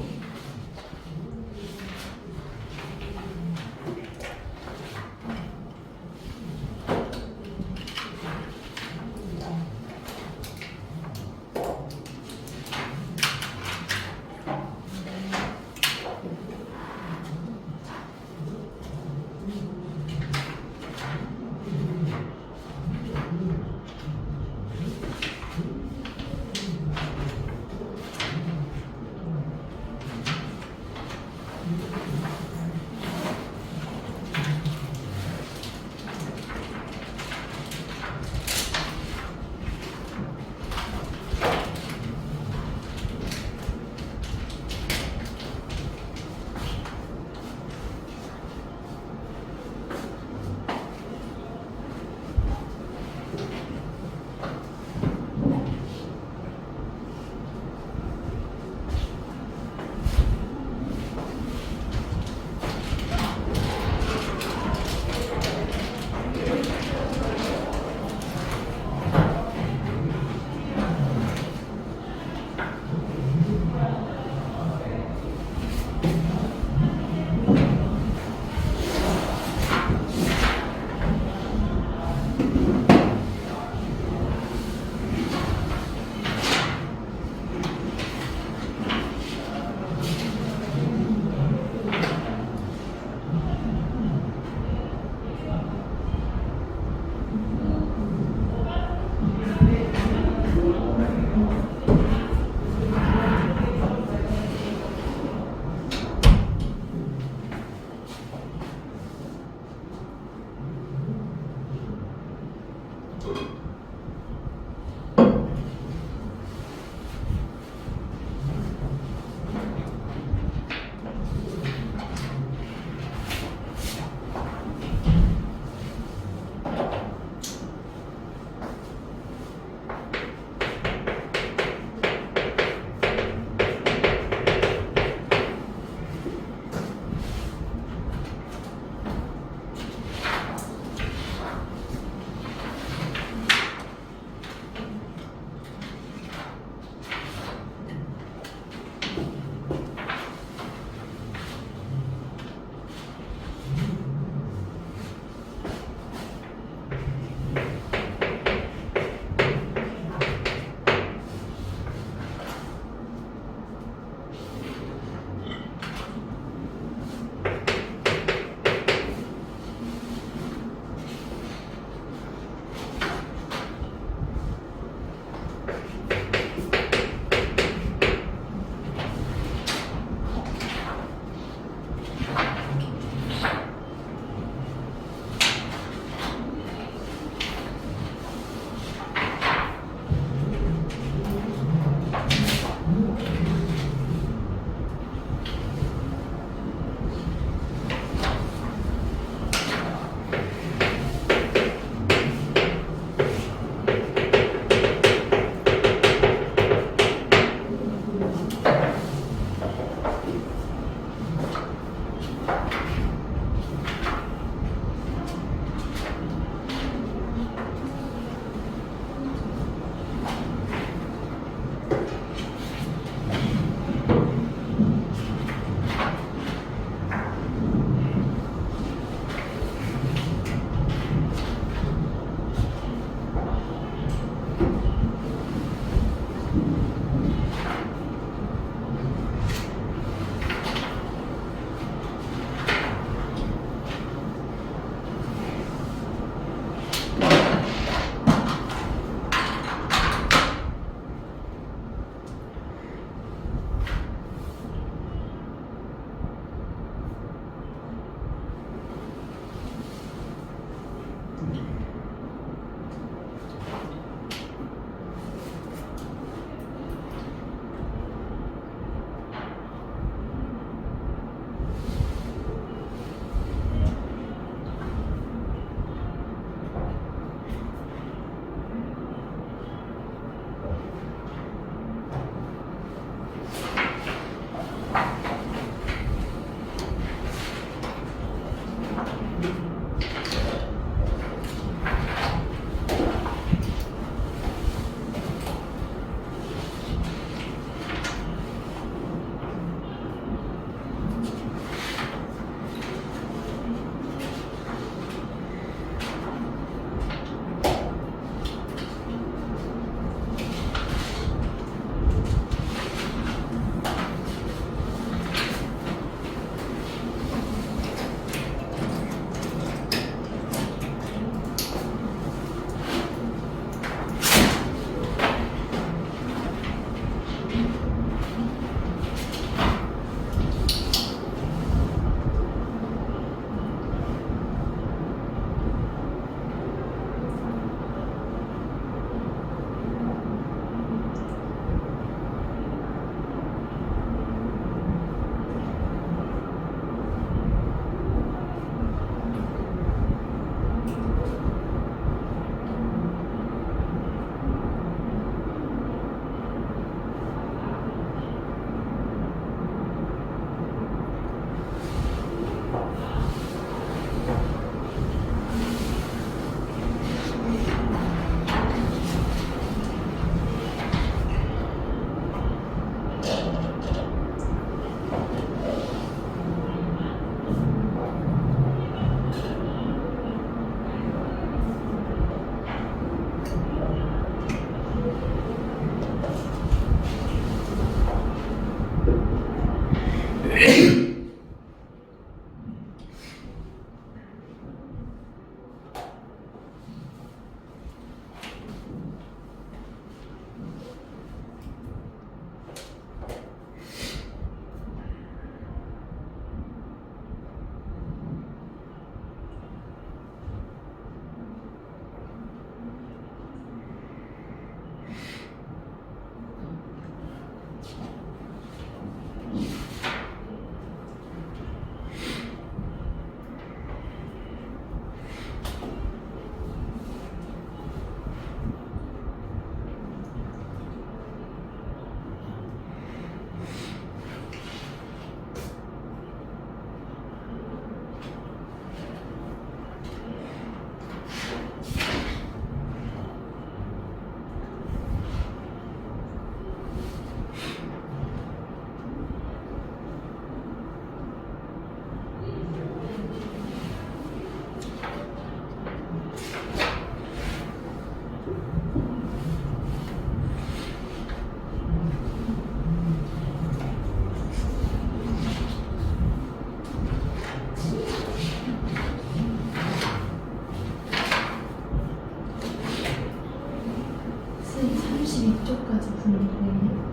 [SPEAKER 2] 32쪽까지 분리되네.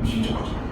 [SPEAKER 1] 진짜 가자.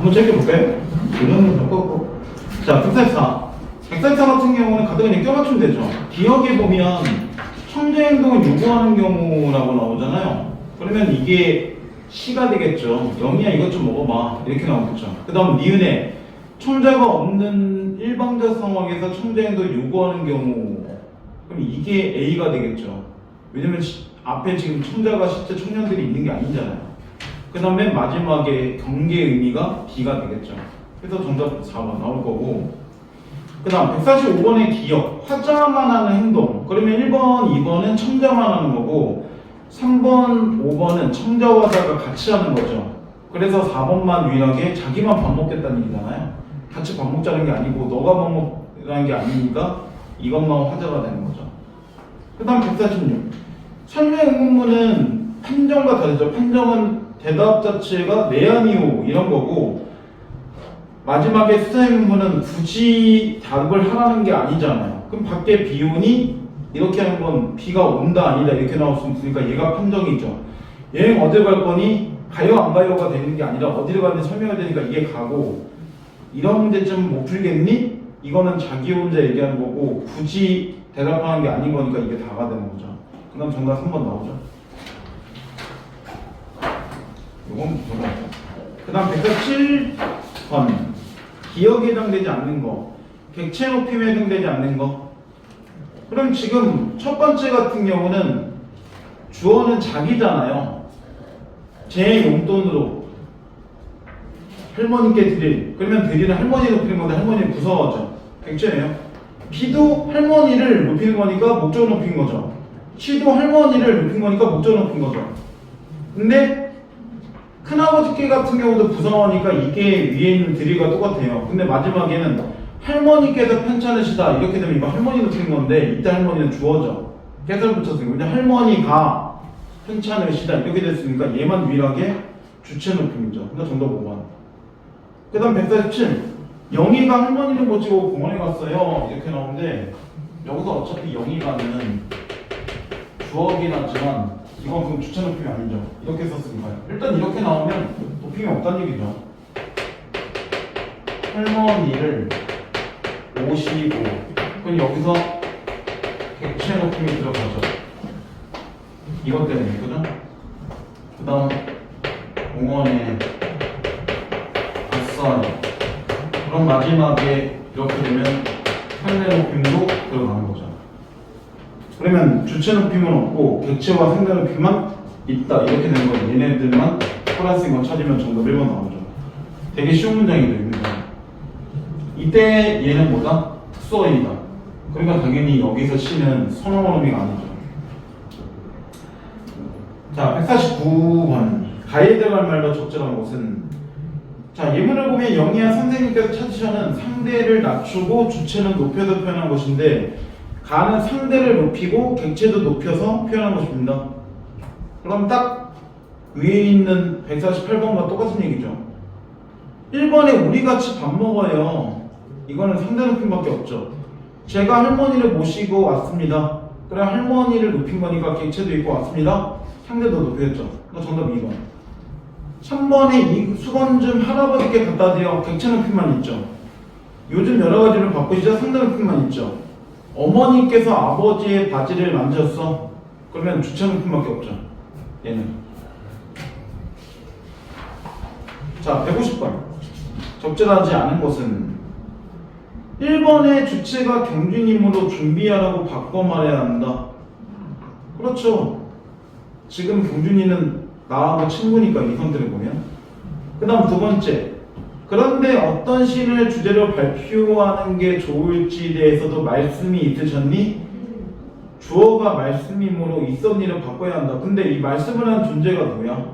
[SPEAKER 1] 한번 체크해볼까요? 이거는 바꿔고. 자, 144. 144 같은 경우는 갖다 그냥 껴맞추면 되죠. 기억에 보면 청재행동을 요구하는 경우라고 나오잖아요. 그러면 이게 시가 되겠죠. 0이야 이것 좀 먹어봐. 이렇게 나오겠죠. 그 다음 니은에 청자가 없는 일방적 상황에서 청재행동을 요구하는 경우. 그럼 이게 A가 되겠죠. 왜냐면 앞에 지금 청자가 실제 청년들이 있는 게 아니잖아요. 그 다음 맨 마지막에 경계의 의미가 B가 되겠죠. 그래서 정답 4번 나올 거고. 그 다음 145번의 기억, 화자만 하는 행동. 그러면 1번, 2번은 청자만 하는 거고 3번, 5번은 청자와 화자가 같이 하는 거죠. 그래서 4번만 유일하게 자기만 밥 먹겠다는 얘기잖아요. 같이 밥 먹자는 게 아니고 너가 밥 먹자는 게 아니니까 이것만 화자가 되는 거죠. 그 다음 146. 설명 의문문은 판정과 다르죠. 판정은 대답 자체가 네 아니오 이런 거고 마지막에 수사의문문은 굳이 답을 하라는 게 아니잖아요. 그럼 밖에 비 오니 이렇게 하는 건 비가 온다 아니다 이렇게 나왔으면 그러니까 얘가 판정이죠. 여행 어딜 갈 거니 가요 안 가요가 되는 게 아니라 어디를 가는지 설명해야 되니까 이게 가고 이런 문제점 못 풀겠니? 이거는 자기 혼자 얘기하는 거고 굳이 대답하는 게 아닌 거니까 이게 다가 되는 거죠. 그 다음 정답 3번 나오죠. 요건 저거. 그 다음 147번. 기억에 해당되지 않는 거. 객체 높임에 해당되지 않는 거. 그럼 지금 첫 번째 같은 경우는 주어는 자기잖아요. 제 용돈으로 할머니께 드릴. 그러면 드리는 할머니 높이는 건데 할머니는 무서워하죠. 객체예요. B도 할머니를 높이는 거니까 목적을 높인 거죠. C도 할머니를 높인 거니까 목적을 높인 거죠. 근데 큰아버지께 같은 경우도 부성어니까 이게 위에 있는 드리가 똑같아요. 근데 마지막에는 할머니께서 편찮으시다 이렇게 되면 이거 할머니 높이는 건데 이때 할머니는 주어죠. 깨설을 붙였으니까 근데 할머니가 편찮으시다 이렇게 됐으니까 얘만 유일하게 주체 높임이죠. 그러니까 정답 5번. 그 다음 147. 영희가 할머니를 모시고 공원에 갔어요. 이렇게 나오는데 여기서 어차피 영희가는 주어긴 하지만 이건 그럼 주체 높임이 아니죠. 이렇게 썼으니까요. 일단 이렇게 나오면 높임이 없다는 얘기죠. 할머니를 모시고 그럼 여기서 객체 높임이 들어가죠. 이것 때문에 그죠? 그 다음 공원에 갔어요. 그럼 마지막에 이렇게 되면 상대 높임도 들어가는 거죠. 그러면 주체 높임은 없고 객체와 상대 높임만 있다 이렇게 되는 거죠. 얘네들만 플러스인 거 찾으면 정답 1번 나오죠. 되게 쉬운 문장이죠. 이 문장. 이때 얘는 뭐다? 특수어이다. 그러니까 당연히 여기서 C는 선어원 의미가 아니죠. 자 149번 가에 들어갈 말로 적절한 것은 자 예문을 보면 영희야 선생님께서 찾으셔는 상대를 낮추고 주체는 높여서 표현한 것인데 가는 상대를 높이고 객체도 높여서 표현한 것입니다. 그럼 딱 위에 있는 148번과 똑같은 얘기죠. 1번에 우리 같이 밥 먹어요. 이거는 상대 높임밖에 없죠. 제가 할머니를 모시고 왔습니다. 그래 할머니를 높인 거니까 객체도 있고 왔습니다. 상대도 높였죠. 정답 2번. 3번에 이 수건 좀 할아버지께 갖다 드려. 객체 높임만 있죠. 요즘 여러 가지를 바꾸시자 상대 높임만 있죠. 어머니께서 아버지의 바지를 만졌어. 그러면 주체 높임밖에 없죠. 얘는. 자 150번. 적절하지 않은 것은 1번의 주체가 경주님으로 준비하라고 바꿔 말해야 한다. 그렇죠. 지금 경준이는 나하고 친구니까 이 상태를 보면. 그 다음 두 번째. 그런데 어떤 시를 주제로 발표하는 게 좋을지에 대해서도 말씀이 있으셨니? 주어가 말씀이므로 있었니를 바꿔야 한다. 근데 이 말씀을 한 존재가 누구야?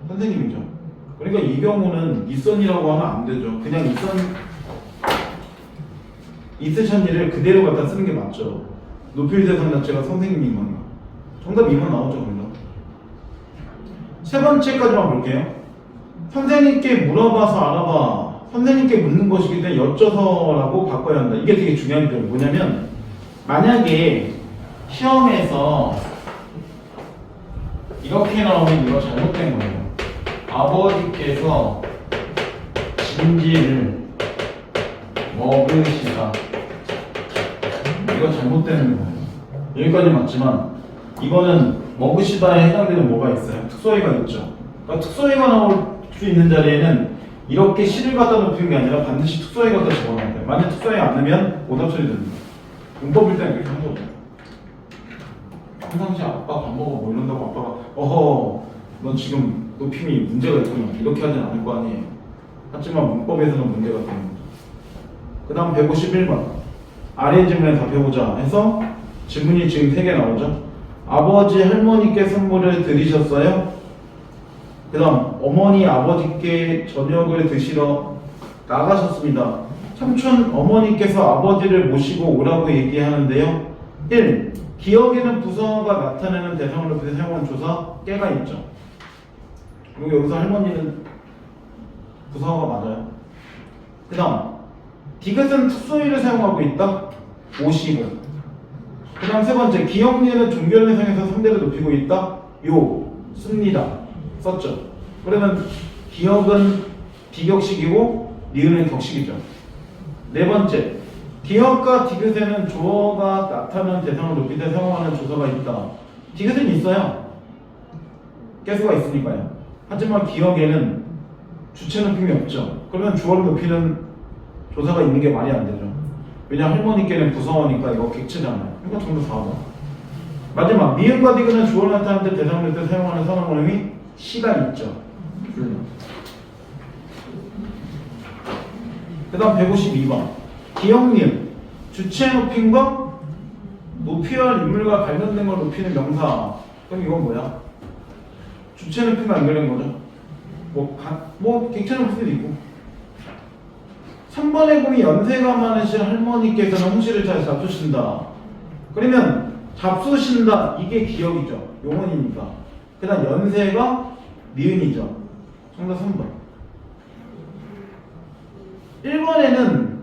[SPEAKER 1] 선생님이죠. 그러니까 이 경우는 있었니라고 하면 안 되죠. 그냥 있으셨니를 그대로 갖다 쓰는 게 맞죠. 노필 대상 자체가 선생님인 거니까. 정답 2번 나오죠. 그래서 세 번째까지만 볼게요. 선생님께 물어봐서 알아봐. 선생님께 묻는 것이기 때문에 여쭤서라고 바꿔야 한다. 이게 되게 중요한 점이에요. 뭐냐면 만약에 시험에서 이렇게 나오면 이거 잘못된 거예요. 아버지께서 진지를 먹으시다. 이거 잘못되는 거예요. 여기까지 맞지만 이거는 먹으시다에 해당되는 뭐가 있어요? 특수어휘가 있죠. 그러니까 특수어휘가 나올 수 있는 자리에는 이렇게 시를 갖다 놓는 게 아니라 반드시 특수어휘 갖다 집어넣어야 돼요. 만약 특수어휘 안 넣으면 오답 처리됩니다. 문법일 때는 그렇게 한 거죠. 평상시 아빠 밥 먹어 뭐 이런다고 아빠가 어허 넌 지금 높임이 문제가 있구나 이렇게 하진 않을 거 아니에요. 하지만 문법에서는 문제가 되는 거죠. 그 다음 151번 아래 질문에 답해보자 해서 질문이 지금 3개 나오죠. 아버지 할머니께 선물을 드리셨어요? 그 다음 어머니 아버지께 저녁을 드시러 나가셨습니다. 삼촌 어머니께서 아버지를 모시고 오라고 얘기하는데요. 1. 기억에는 부서가 나타내는 대상으로 사용한 조사 깨가 있죠. 그리고 여기서 할머니는 부서가 맞아요. 그 다음 디귿은 특수어휘를 사용하고 있다. 오시고. 그 다음 세 번째 기억니은 종결대상에서 상대를 높이고 있다. 요 씁니다. 썼죠. 그러면 기억은 비격식이고 니은은 격식이죠. 네 번째 기억과 디귿에는 주어가 나타나는 대상을 높일 때 사용하는 조사가 있다. 디귿은 있어요. 개수가 있으니까요. 하지만 기억에는 주체 높임이 없죠. 그러면 주어를 높이는 조사가 있는 게 말이 안 되죠. 왜냐 할머니께는 부서우니까 이거 객체잖아요. 이거 전부 4번. 마지막 미음과 디귿은 주어를 나타낼 때 대상을 때 사용하는 선언어휘 시가 있죠. 그 다음 152번 기억니은 주체 높임과 높이와 인물과 관련된 걸 높이는 명사. 그럼 이건 뭐야? 주체 높임과 연결된 거죠. 뭐 객체 높일 수도 있고. 3번에 보면 연세가 많으신 할머니께서는 홍시를 잘 잡수신다. 그러면 잡수신다 이게 기억이죠. 용언이니까. 그 다음 연세가 니은이죠. 정답 3번. 1번에는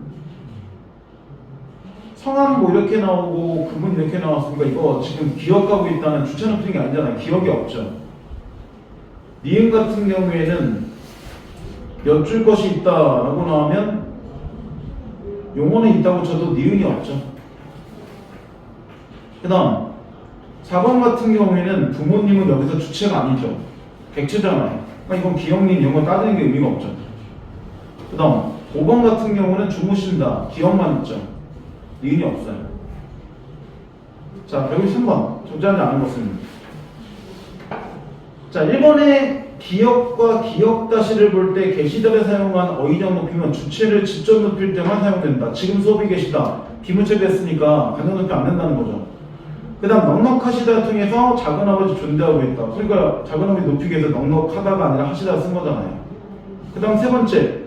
[SPEAKER 1] 성함 뭐 이렇게 나오고 그분 이렇게 나왔으니까 이거 지금 기억하고 있다는 주체 높이는 게 아니잖아요. 기억이 없죠. 니은 같은 경우에는 여쭐 것이 있다라고 나오면 용어는 있다고 쳐도 니은이 없죠. 그 다음 4번 같은 경우에는 부모님은 여기서 주체가 아니죠. 객체잖아요. 그러니까 이건 기억니은 이런 거 따지는 게 의미가 없죠. 그 다음 5번 같은 경우는 주무신다. 기억만 있죠. 니은이 없어요. 자, 153번 존재하지 않은 것은 자, 1번에 기억과 기억다시를 볼 때 계시다를 사용한 어휘적 높이면 주체를 직접 높일 때만 사용된다. 지금 수업이 계시다. 비문체 됐으니까 간접 높이 안 된다는 거죠. 그 다음 넉넉하시다 통해서 작은아버지 존재하고 있다. 그러니까 작은아버지 높이기 위해서 넉넉하다가 아니라 하시다 쓴 거잖아요. 그 다음 세 번째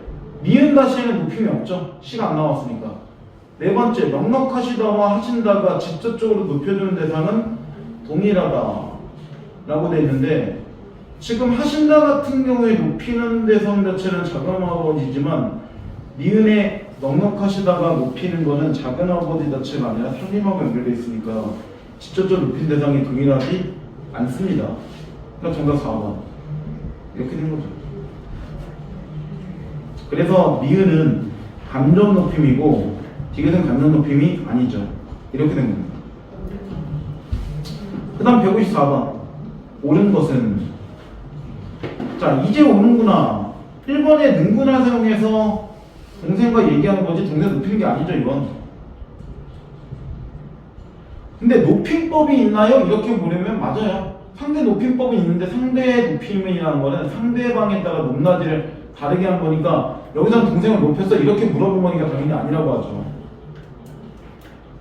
[SPEAKER 1] 니은 다시에는 높임이 없죠. 시가 안 나왔으니까. 네 번째 넉넉하시다와 하신다가 직접적으로 높여주는 대상은 동일하다 라고 되어 있는데 지금 하신다 같은 경우에 높이는 대상 자체는 작은아버지지만 니은에 넉넉하시다가 높이는 거는 작은아버지 자체가 아니라 살림하고 연결되어 있으니까 직접적으로 높인 대상이 동일하지 않습니다. 그러니까 정답 4번 이렇게 된 거죠. 그래서 니은은 감정 높임이고 디귿은 감정 높임이 아니죠. 이렇게 된 겁니다. 그 다음 154번 옳은 것은 자 이제 오는구나. 1번에 능구나 사용해서 동생과 얘기하는 거지 동생 높이는 게 아니죠 이건. 근데 높임법이 있나요? 이렇게 물으면 맞아요. 상대 높임법이 있는데 상대의 높임이라는 거는 상대방에 따라 높낮이를 다르게 한 거니까 여기서는 동생을 높였어 이렇게 물어본 거니까 당연히 아니라고 하죠.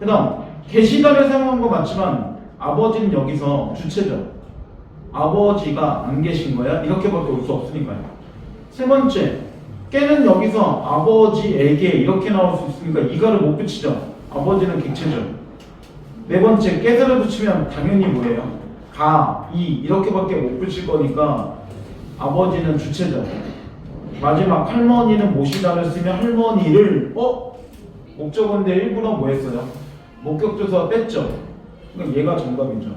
[SPEAKER 1] 그 다음 계시다를 사용한 거 맞지만 아버지는 여기서 주체죠. 아버지가 안 계신 거야? 이렇게밖에 올 수 없으니까요. 세 번째 깨는 여기서 아버지에게 이렇게 나올 수 있으니까 이가를 못 붙이죠. 아버지는 객체죠. 네 번째 깨서를 붙이면 당연히 뭐예요? 가, 이 이렇게밖에 못 붙일 거니까 아버지는 주체죠. 마지막 할머니는 모시다를 쓰면 할머니를 목적어인데 일부러 뭐 했어요? 목격조사 뺐죠. 그러니까 얘가 정답이죠.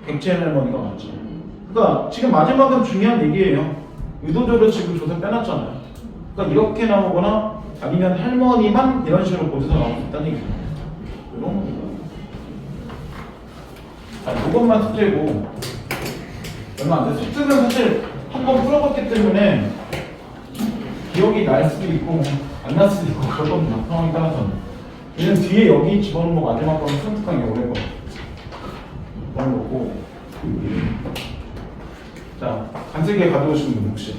[SPEAKER 1] 객체 할머니가 맞죠. 그러니까 지금 마지막은 중요한 얘기예요. 의도적으로 지금 조사 빼놨잖아요. 그러니까 이렇게 나오거나 아니면 할머니만 이런 식으로 고조사 나올 수 있다는 얘기죠. 이런 겁니다. 자, 이것만 숙제고 얼마 안 돼. 숙제는 사실 한번 풀어봤기 때문에 기억이 날 수도 있고 안 날 수도 있고 그럴 겁니다. 상황에 따라서는. 얘는 뒤에 여기 집어넣은 거 마지막 거는 선택하기 어려울 거예요. 이걸 놓고 자, 간세게 가져오시는 분 혹시?